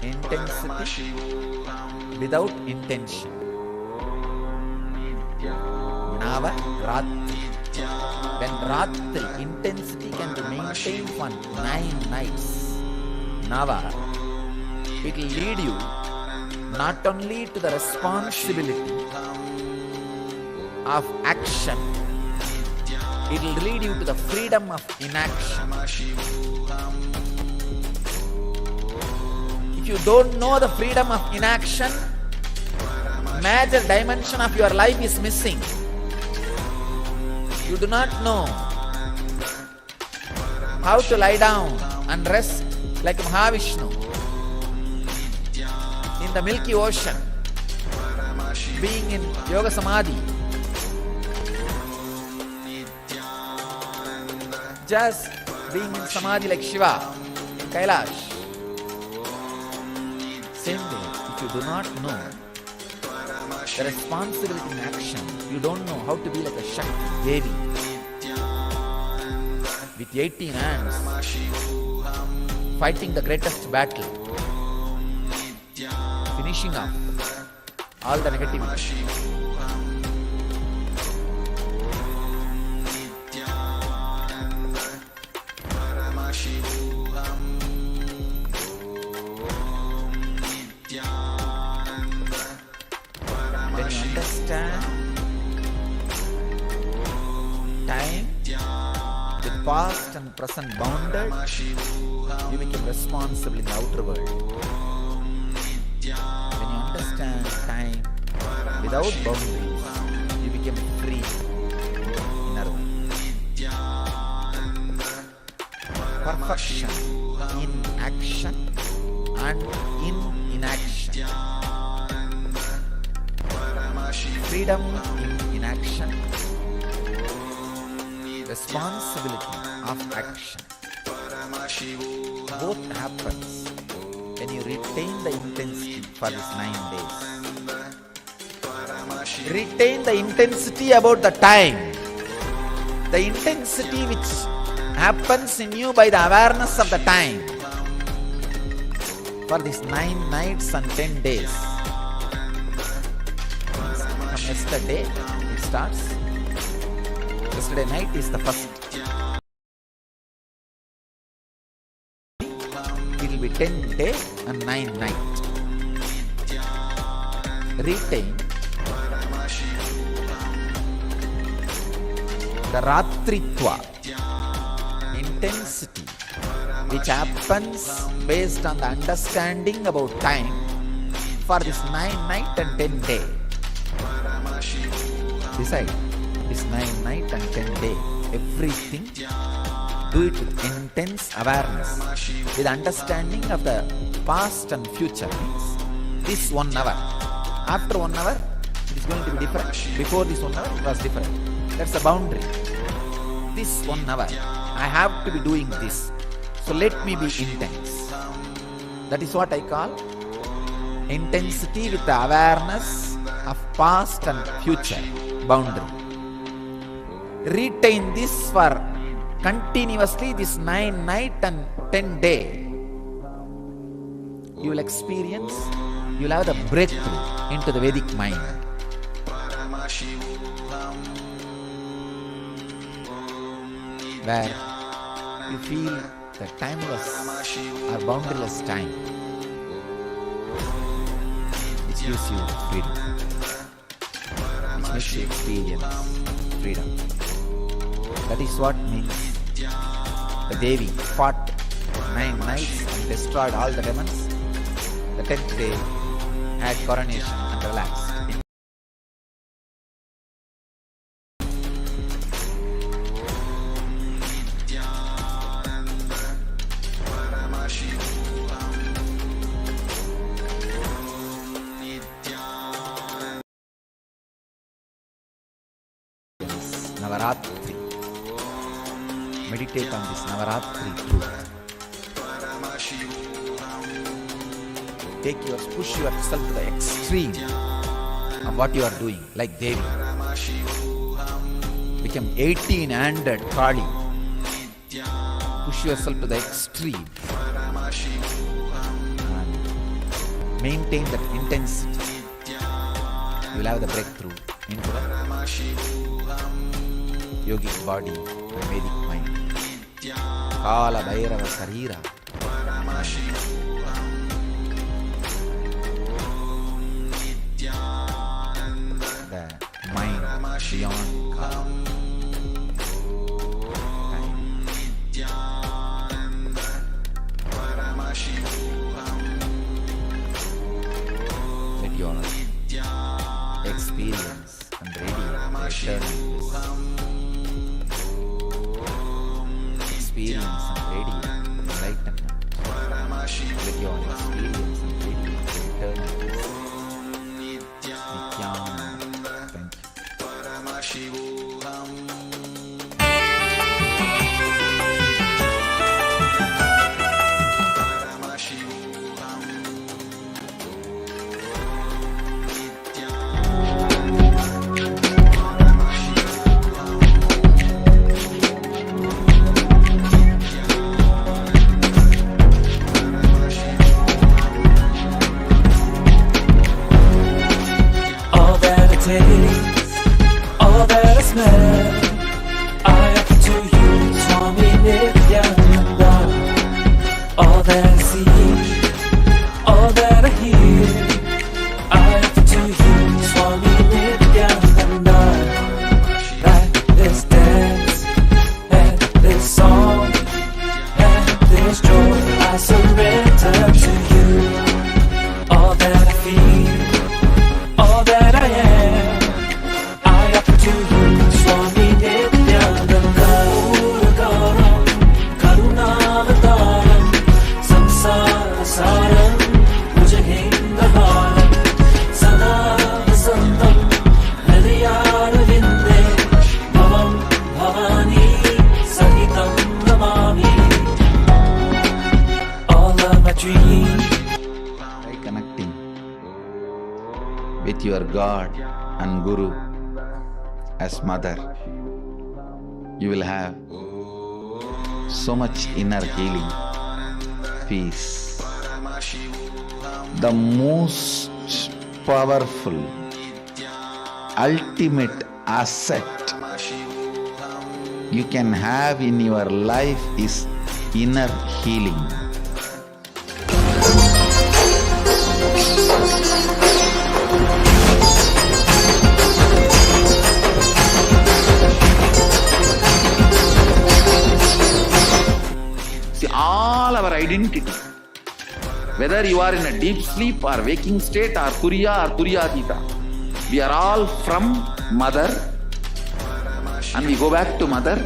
Intensity without intention. Nava Ratri. When Ratri, intensity can be maintained for 9 nights. Nava, it will lead you not only to the responsibility of action, it will lead you to the freedom of inaction. If you don't know the freedom of inaction, major dimension of your life is missing. You do not know how to lie down and rest like Mahavishnu in the Milky Ocean, being in Yoga Samadhi. Just being in Samadhi like Shiva in Kailash. Same way, if you do not know the responsibility in action, you don't know how to be like a Shakti Devi with 18 hands fighting the greatest battle, finishing off all the negativity. When you understand time with past and present bounded, you become responsible in the outer world. When you understand time without boundaries, you become free in inner world. Perfection in action and in inaction. Freedom in inaction. Responsibility of action. Both happens when you retain the intensity for these 9 days. Retain the intensity about the time. The intensity which happens in you by the awareness of the time. For these 9 nights and 10 days. From yesterday it starts. Yesterday night is the first. It will be 10 day and 9 night. Retain the Ratritva, intensity which happens based on the understanding about time for this 9 night and 10 day. Decide this 9 night and 10 day, everything do it with intense awareness, with understanding of the past and future. Means this 1 hour, after 1 hour it is going to be different. Before this 1 hour it was different. That's the boundary. This 1 hour I have to be doing this, so let me be intense. That is what I call intensity with the awareness of past and future boundary. Retain this for continuously this 9 night and 10 day. You will experience, you will have the breakthrough into the Vedic mind. Where you feel the timeless or boundaryless time, which gives you freedom, which makes you experience freedom. That is what means the Devi fought 9 nights and destroyed all the demons. The 10th day had coronation and relaxed. Navaratri. Meditate on this Navaratri truth. Push yourself to the extreme of what you are doing, like Devi. Become 1800 Kali. Push yourself to the extreme and maintain that intensity. You will have the breakthrough into the yogic body and Vedic mind. Kala Bhairava Sarira. The mind beyond time. Let your experience and radiate experience and radiate enlightenment. Let your experience and radiate eternity. Nithyananda. Thank you. All that I smell, I offer to you, Swami Nithyananda. All that I see, all that I hear, I offer to you, Swami Nithyananda. Like this dance, and this song, and this joy, I surrender to you. All that I feel, all that I am, Connecting with your God and Guru as mother, you will have so much inner healing, peace. The most powerful, ultimate asset you can have in your life is inner healing. All our identity, whether you are in a deep sleep or waking state or Turiya or Turiyatita, we are all from mother and we go back to mother.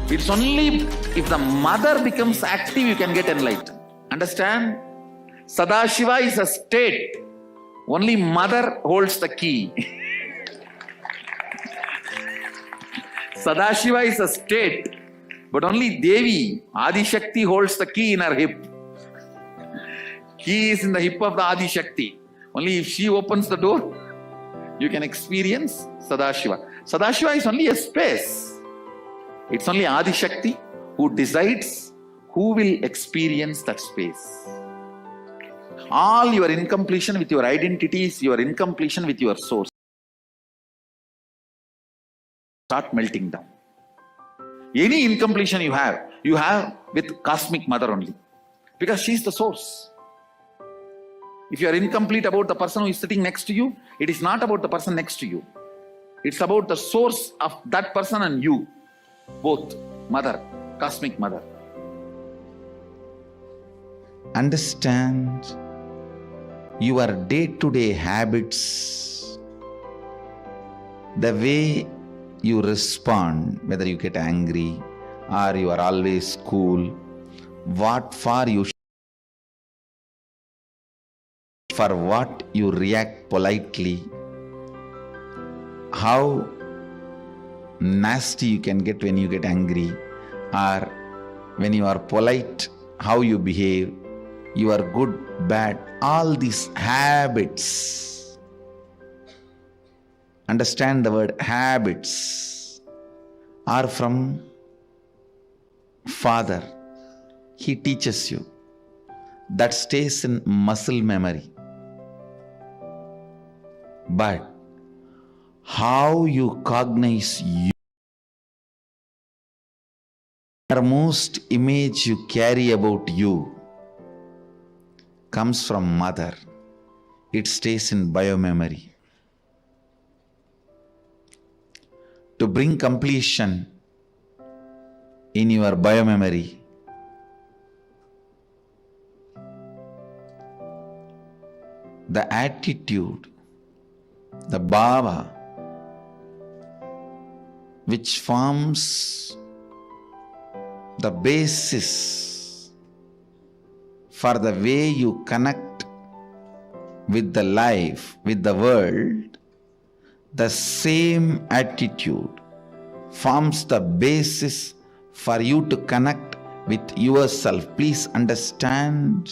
It's only if the mother becomes active you can get enlightened. Understand? Sadashiva is a state. Only mother holds the key. Sadashiva is a state. But only Devi, Adi Shakti, holds the key in her hip. Key is in the hip of the Adi Shakti. Only if she opens the door, you can experience Sadashiva. Sadashiva is only a space. It's only Adi Shakti who decides who will experience that space. All your incompletion with your identities, your incompletion with your source, start melting down. Any incompletion you have with cosmic mother only. Because she is the source. If you are incomplete about the person who is sitting next to you, it is not about the person next to you. It's about the source of that person and you. Both. Mother. Cosmic mother. understand your day-to-day habits, the way you respond, whether you get angry or you are always cool, what for you, for what you react politely, how nasty you can get when you get angry, or when you are polite, how you behave, you are good, bad, all these habits. Understand the word habits are from Father. He teaches you. That stays in muscle memory. But how you cognize you, the most image you carry about you comes from Mother. It stays in biomemory. To bring completion in your biomemory, the attitude, the bhava, which forms the basis for the way you connect with the life, with the world, the same attitude forms the basis for you to connect with yourself. Please understand,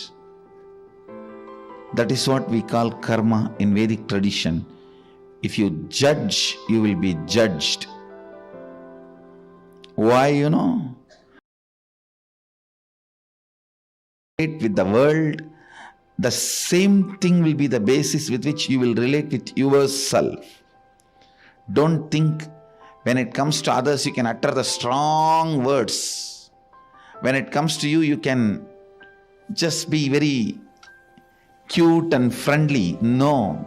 that is what we call karma in Vedic tradition. If you judge, you will be judged. Why, with the world, the same thing will be the basis with which you will relate with yourself. Don't think when it comes to others you can utter the strong words. When it comes to you, you can just be very cute and friendly. No.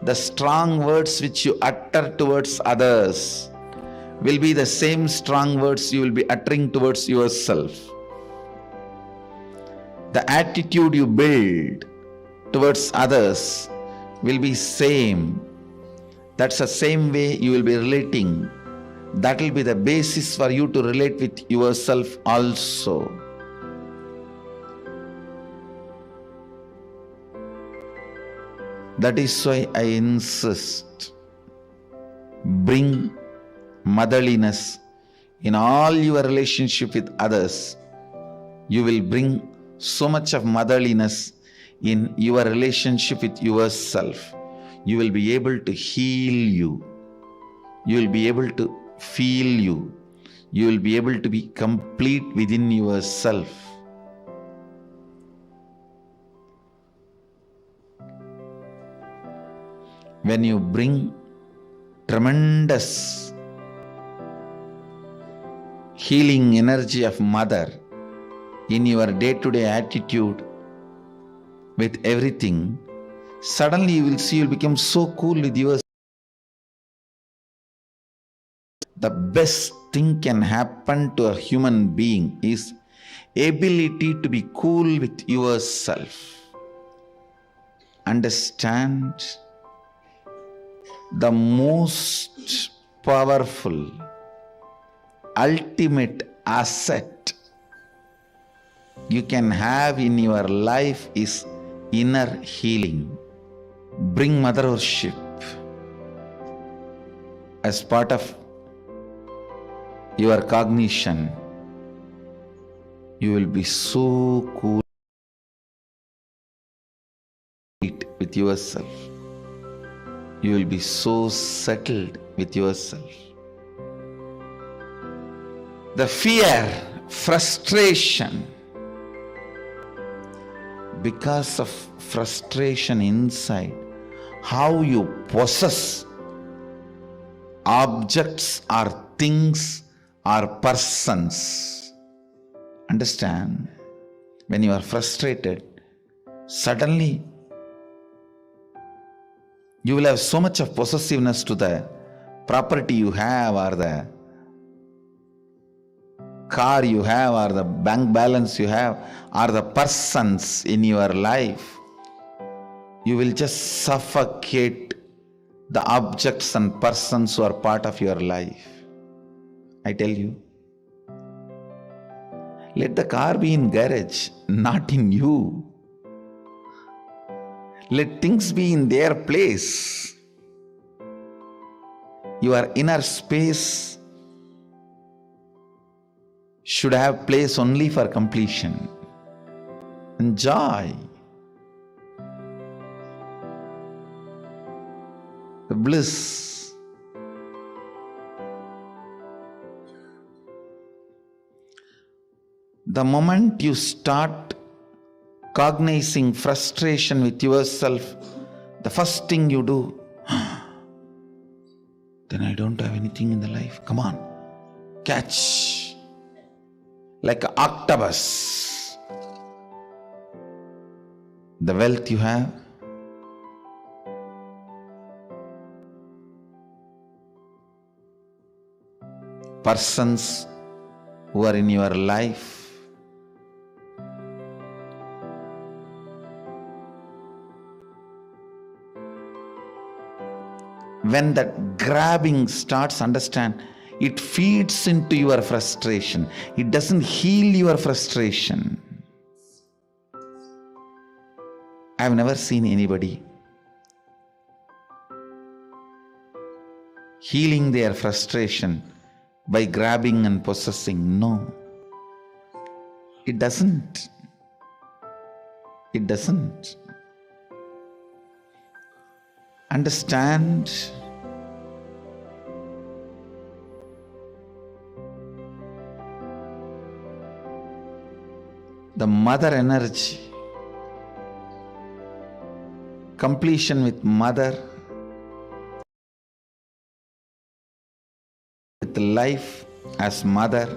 The strong words which you utter towards others will be the same strong words you will be uttering towards yourself. The attitude you build towards others will be same. That's the same way you will be relating. That will be the basis for you to relate with yourself also. That is why I insist, bring motherliness in all your relationship with others. You will bring so much of motherliness in your relationship with yourself. You will be able to heal you. You will be able to feel you. You will be able to be complete within yourself. When you bring tremendous healing energy of Mother in your day-to-day attitude with everything, suddenly you will see you will become so cool with yourself. The best thing can happen to a human being is ability to be cool with yourself. Understand, the most powerful, ultimate asset you can have in your life is inner healing. Bring mother worship as part of your cognition. You will be so cool with yourself. You will be so settled with yourself. The fear, frustration, because of frustration inside, how you possess objects or things or persons. Understand, when you are frustrated, suddenly you will have so much of possessiveness to the property you have or the car you have, or the bank balance you have, or the persons in your life, you will just suffocate the objects and persons who are part of your life. I tell you, let the car be in garage, not in you. Let things be in their place. Your inner space should have place only for completion and joy. The bliss. The moment you start cognizing frustration with yourself, the first thing you do, then I don't have anything in the life. Come on, catch. Like an octopus. The wealth you have, persons who are in your life, when that grabbing starts, understand, it feeds into your frustration. It doesn't heal your frustration. I've never seen anybody healing their frustration by grabbing and possessing. No. It doesn't. It doesn't. Understand the mother energy, completion with mother, with life as mother,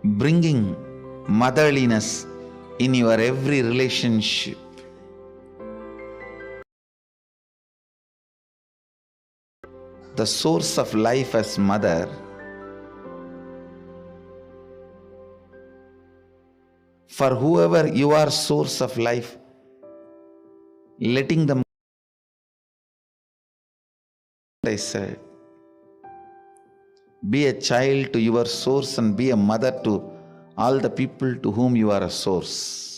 bringing motherliness in your every relationship. The source of life as mother, for whoever you are source of life, letting them, I said, be a child to your source and be a mother to all the people to whom you are a source.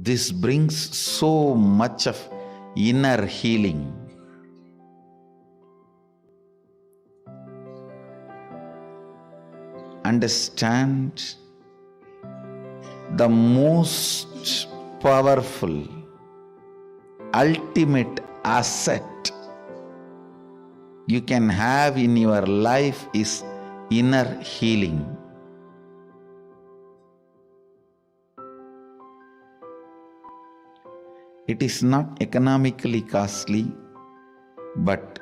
This brings so much of inner healing. Understand, the most powerful, ultimate asset you can have in your life is inner healing. It is not economically costly, but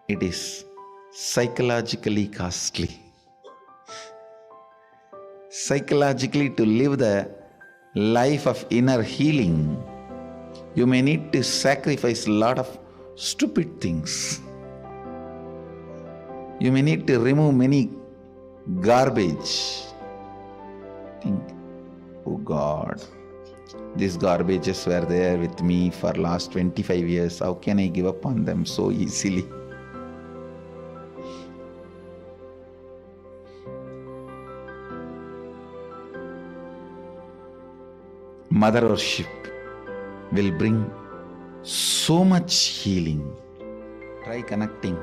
it is psychologically costly. Psychologically, to live the life of inner healing, you may need to sacrifice a lot of stupid things. You may need to remove many garbage. Think, oh God, these garbages were there with me for last 25 years. How can I give up on them so easily? Mother worship will bring so much healing. Try connecting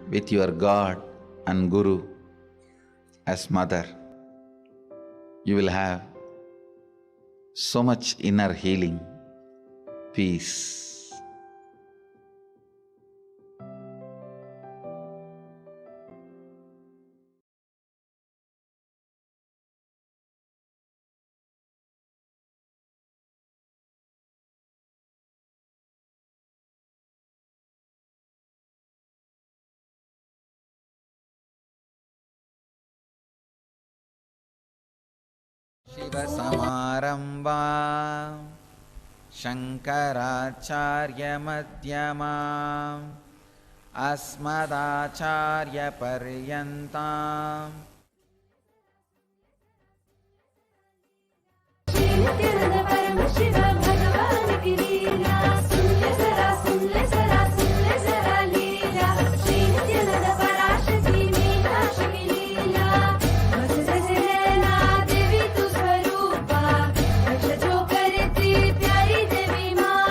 with your God and Guru as mother. You will have so much inner healing, peace. शिवसमारम्भा शङ्कराचार्यमध्यमाम् अस्मदाचार्यपर्यन्ताम् नित्यानंद परम शिव भगवान की लीला सुन ले जरा लीला श्री नित्यानंद पराशक्ति मीनाक्ष की लीला बस जैसे नैना देवी तू स्वरूपा रक्ष जो करती प्यारी देवी माँ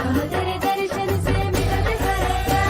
हम तेरे दर्शन से मिलत करता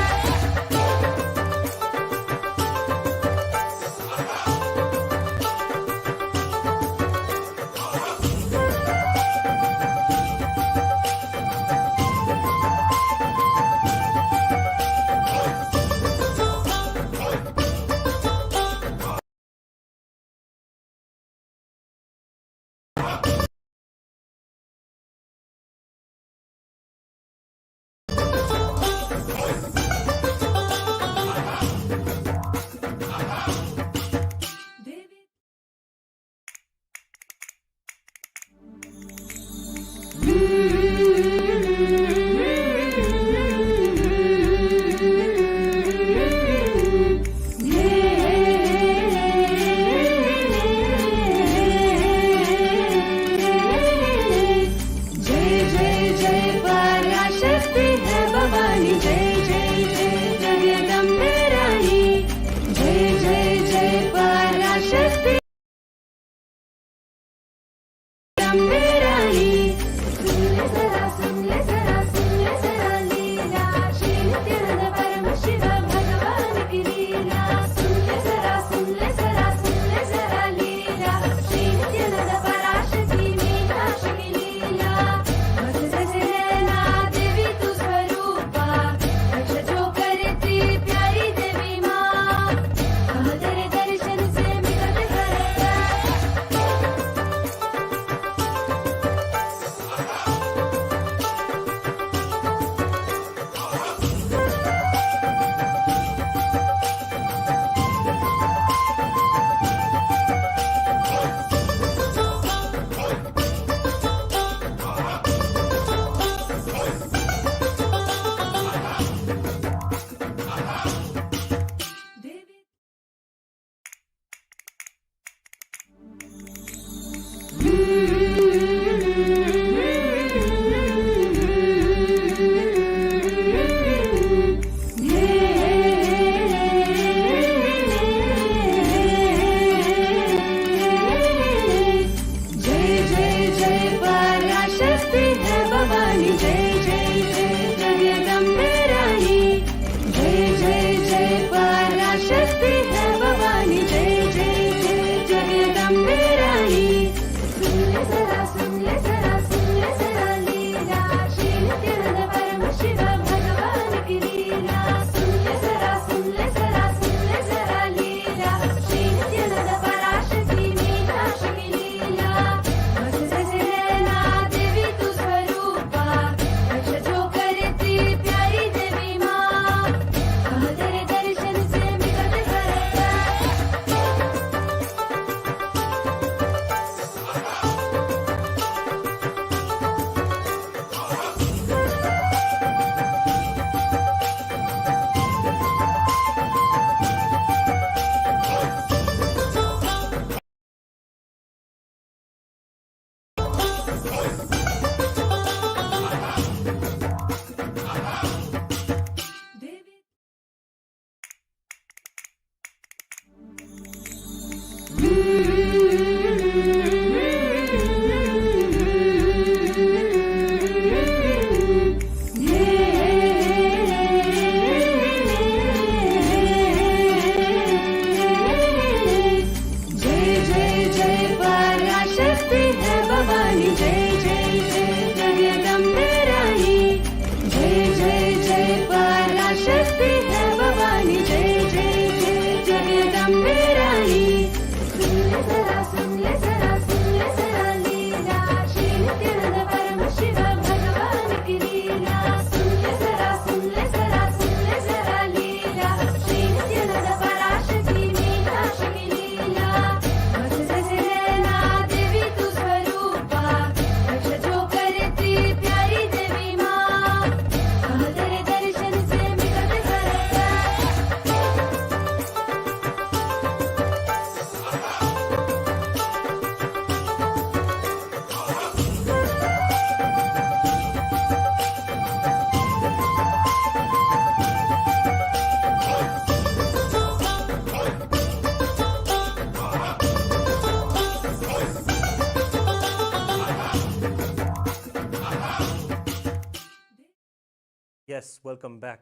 Yes, welcome back.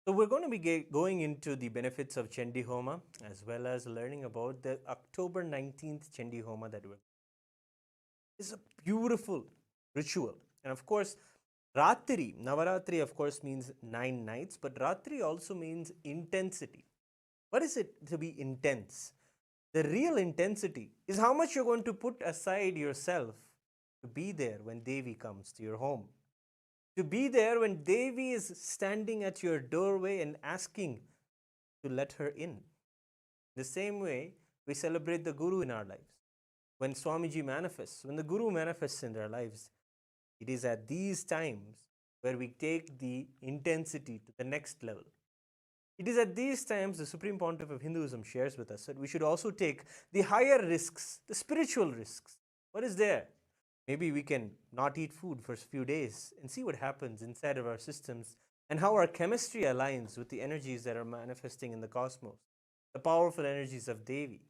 So we're going to be going into the benefits of Chandi Homa as well as learning about the October 19th Chandi Homa that we're. It's a beautiful ritual. And of course, Ratri, Navaratri of course means 9 nights, but Ratri also means intensity. What is it to be intense? The real intensity is how much you're going to put aside yourself to be there when Devi comes to your home. To be there when Devi is standing at your doorway and asking to let her in. The same way we celebrate the Guru in our lives. When Swamiji manifests, when the Guru manifests in their lives, it is at these times where we take the intensity to the next level. It is at these times the Supreme Pontiff of Hinduism shares with us that we should also take the higher risks, the spiritual risks. What is there? Maybe we can not eat food for a few days and see what happens inside of our systems and how our chemistry aligns with the energies that are manifesting in the cosmos, the powerful energies of Devi.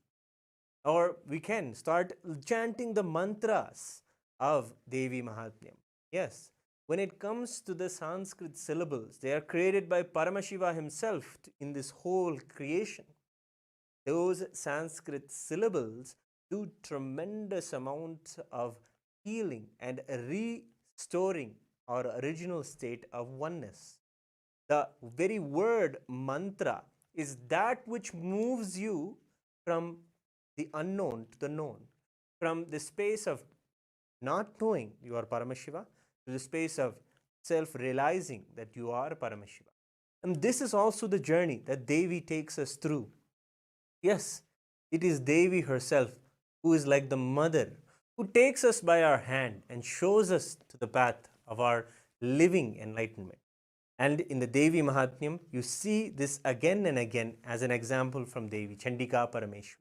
Or we can start chanting the mantras of Devi Mahatmyam. Yes, when it comes to the Sanskrit syllables, they are created by Paramashiva himself in this whole creation. Those Sanskrit syllables do tremendous amounts of healing and restoring our original state of oneness. The very word mantra is that which moves you from the unknown to the known, from the space of not knowing you are Paramashiva to the space of self realizing that you are Paramashiva. And this is also the journey that Devi takes us through. Yes, it is Devi herself who is like the mother who takes us by our hand and shows us to the path of our living enlightenment. And in the Devi Mahatmyam, you see this again and again as an example from Devi, Chandika Parameshwari.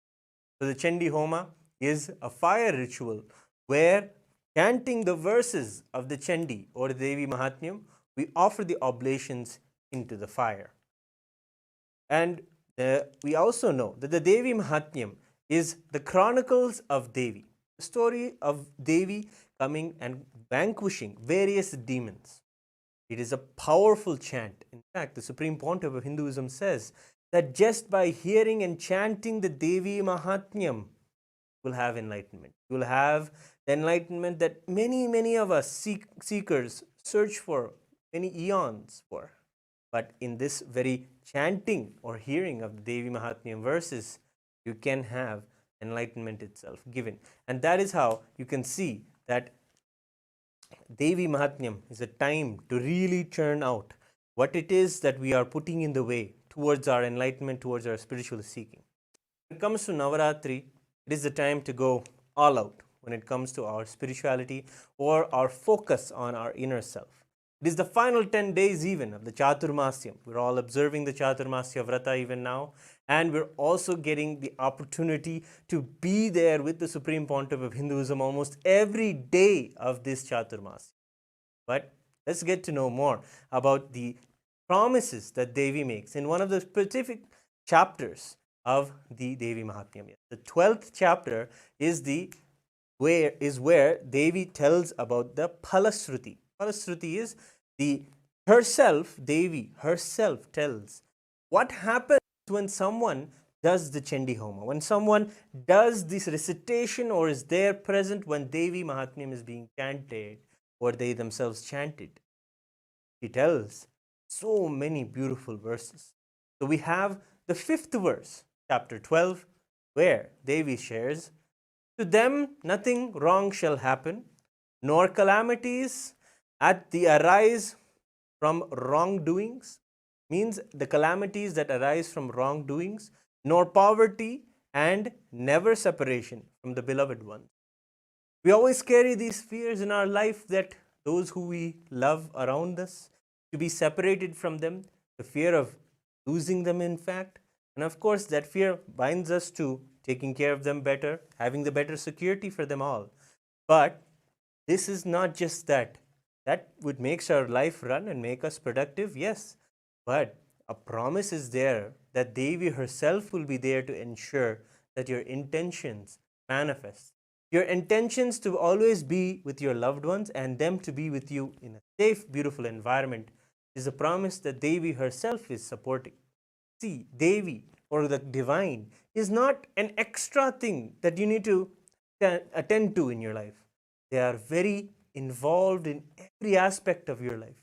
So the Chandi Homa is a fire ritual where, chanting the verses of the Chandi or the Devi Mahatmyam, we offer the oblations into the fire. And we also know that the Devi Mahatmyam is the chronicles of Devi, the story of Devi coming and vanquishing various demons. It is a powerful chant. In fact, the Supreme Pontiff of Hinduism says that just by hearing and chanting the Devi Mahatmyam, you will have enlightenment. You will have the enlightenment that many of us seekers search for many eons for. But in this very chanting or hearing of the Devi Mahatmyam verses, you can have enlightenment itself given. And that is how you can see that Devi Mahatmyam is a time to really churn out what it is that we are putting in the way towards our enlightenment, towards our spiritual seeking. When it comes to Navaratri, it is the time to go all out when it comes to our spirituality or our focus on our inner self. It is the final 10 days even of the Chaturmasyam. We're all observing the Chaturmasya Vrata even now, and we're also getting the opportunity to be there with the Supreme Pontiff of Hinduism almost every day of this Chaturmasya. But let's get to know more about the promises that Devi makes in one of the specific chapters of the Devi Mahatmyam. The 12th chapter is where Devi tells about the Phalasruti. Phalasruti is Devi herself tells what happens when someone does the Chandi Homa, when someone does this recitation or is there present when Devi Mahatmyam is being chanted or they themselves chanted. He tells so many beautiful verses. So we have the 5th verse, chapter 12, where Devi shares, "To them nothing wrong shall happen, nor calamities at the arise from wrongdoings," means the calamities that arise from wrongdoings, "nor poverty and never separation from the beloved ones." We always carry these fears in our life that those who we love around us, to be separated from them, the fear of losing them, in fact. And of course, that fear binds us to taking care of them better, having the better security for them all. But this is not just that. That would make our life run and make us productive, yes. But a promise is there that Devi herself will be there to ensure that your intentions manifest. Your intentions to always be with your loved ones and them to be with you in a safe, beautiful environment is a promise that Devi herself is supporting. See, Devi or the divine is not an extra thing that you need to attend to in your life. They are very involved in every aspect of your life.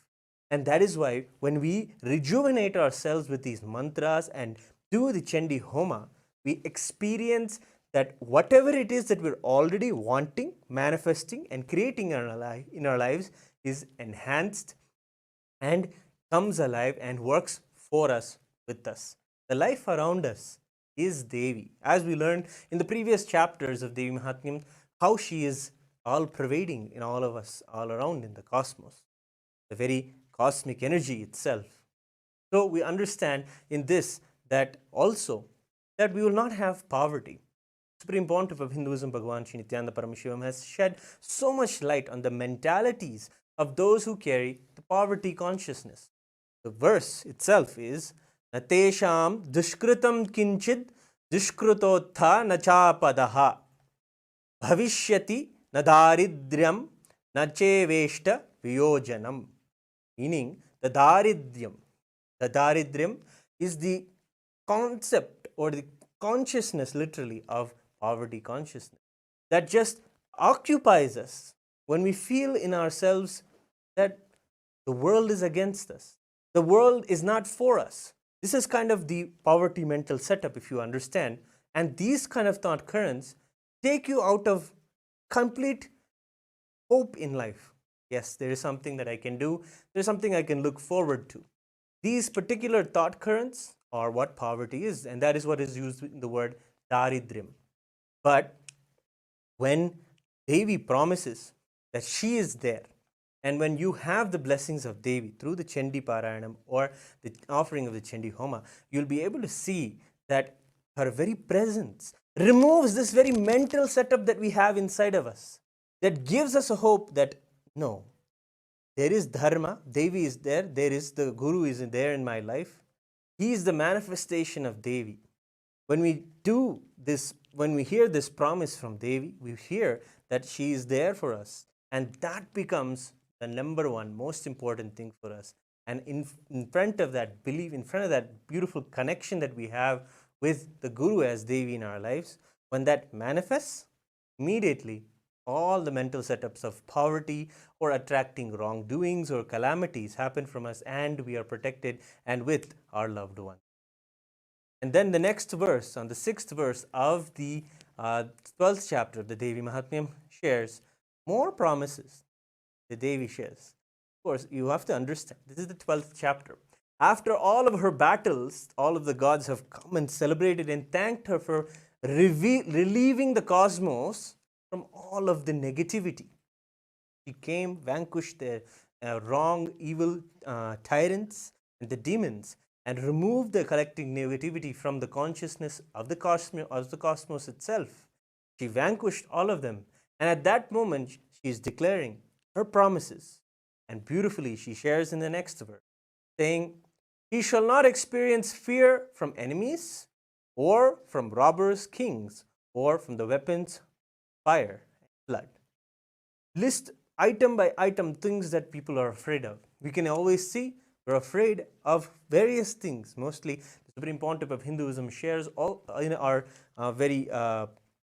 And that is why when we rejuvenate ourselves with these mantras and do the Chandi Homa, we experience that whatever it is that we're already wanting, manifesting, and creating in our lives is enhanced and comes alive and works for us, with us. The life around us is Devi. As we learned in the previous chapters of Devi Mahatmyam, how she is all pervading in all of us, all around in the cosmos, the very cosmic energy itself. So we understand in this that also that we will not have poverty. Supreme Pontiff of Hinduism, Bhagavan Sri Nithyananda Paramashivam, has shed so much light on the mentalities of those who carry the poverty consciousness. The verse itself is Natesham dushkritam kinchid dushkrutotha nachapadaha bhavishyati nadaridryam nacheveshta viyojanam. Meaning, the daridryam is the concept or the consciousness, literally, of poverty consciousness that just occupies us when we feel in ourselves that the world is against us. The world is not for us. This is kind of the poverty mental setup, if you understand. And these kind of thought currents take you out of complete hope in life. Yes, there is something that I can do, there's something I can look forward to. These particular thought currents are what poverty is, and that is what is used in the word daridryam. But when Devi promises that she is there, and when you have the blessings of Devi through the Chandi Parayanam or the offering of the Chandi Homa, you'll be able to see that her very presence removes this very mental setup that we have inside of us, that gives us a hope that no, there is dharma, Devi is there, there is the Guru is there in my life. He is the manifestation of Devi. When we do this, when we hear this promise from Devi, we hear that she is there for us, and that becomes the number one most important thing for us. And in front of that belief, in front of that beautiful connection that we have with the Guru as Devi in our lives, when that manifests, immediately all the mental setups of poverty or attracting wrongdoings or calamities happen from us, and we are protected and with our loved one. And then the next verse, on the 6th verse of the 12th chapter of the Devi Mahatmyam, shares more promises the Devi shares. Of course, you have to understand, this is the 12th chapter. After all of her battles, all of the gods have come and celebrated and thanked her for relieving the cosmos from all of the negativity. She came, vanquished the wrong, evil tyrants and the demons, and removed the collective negativity from the consciousness of the cosmos itself. She vanquished all of them. And at that moment, she is declaring her promises. And beautifully, she shares in the next verse, saying, he shall not experience fear from enemies, or from robbers, kings, or from the weapons, fire, and blood. List item by item things that people are afraid of. We can always see we're afraid of various things. Mostly, the Supreme Pontiff of Hinduism shares all in our very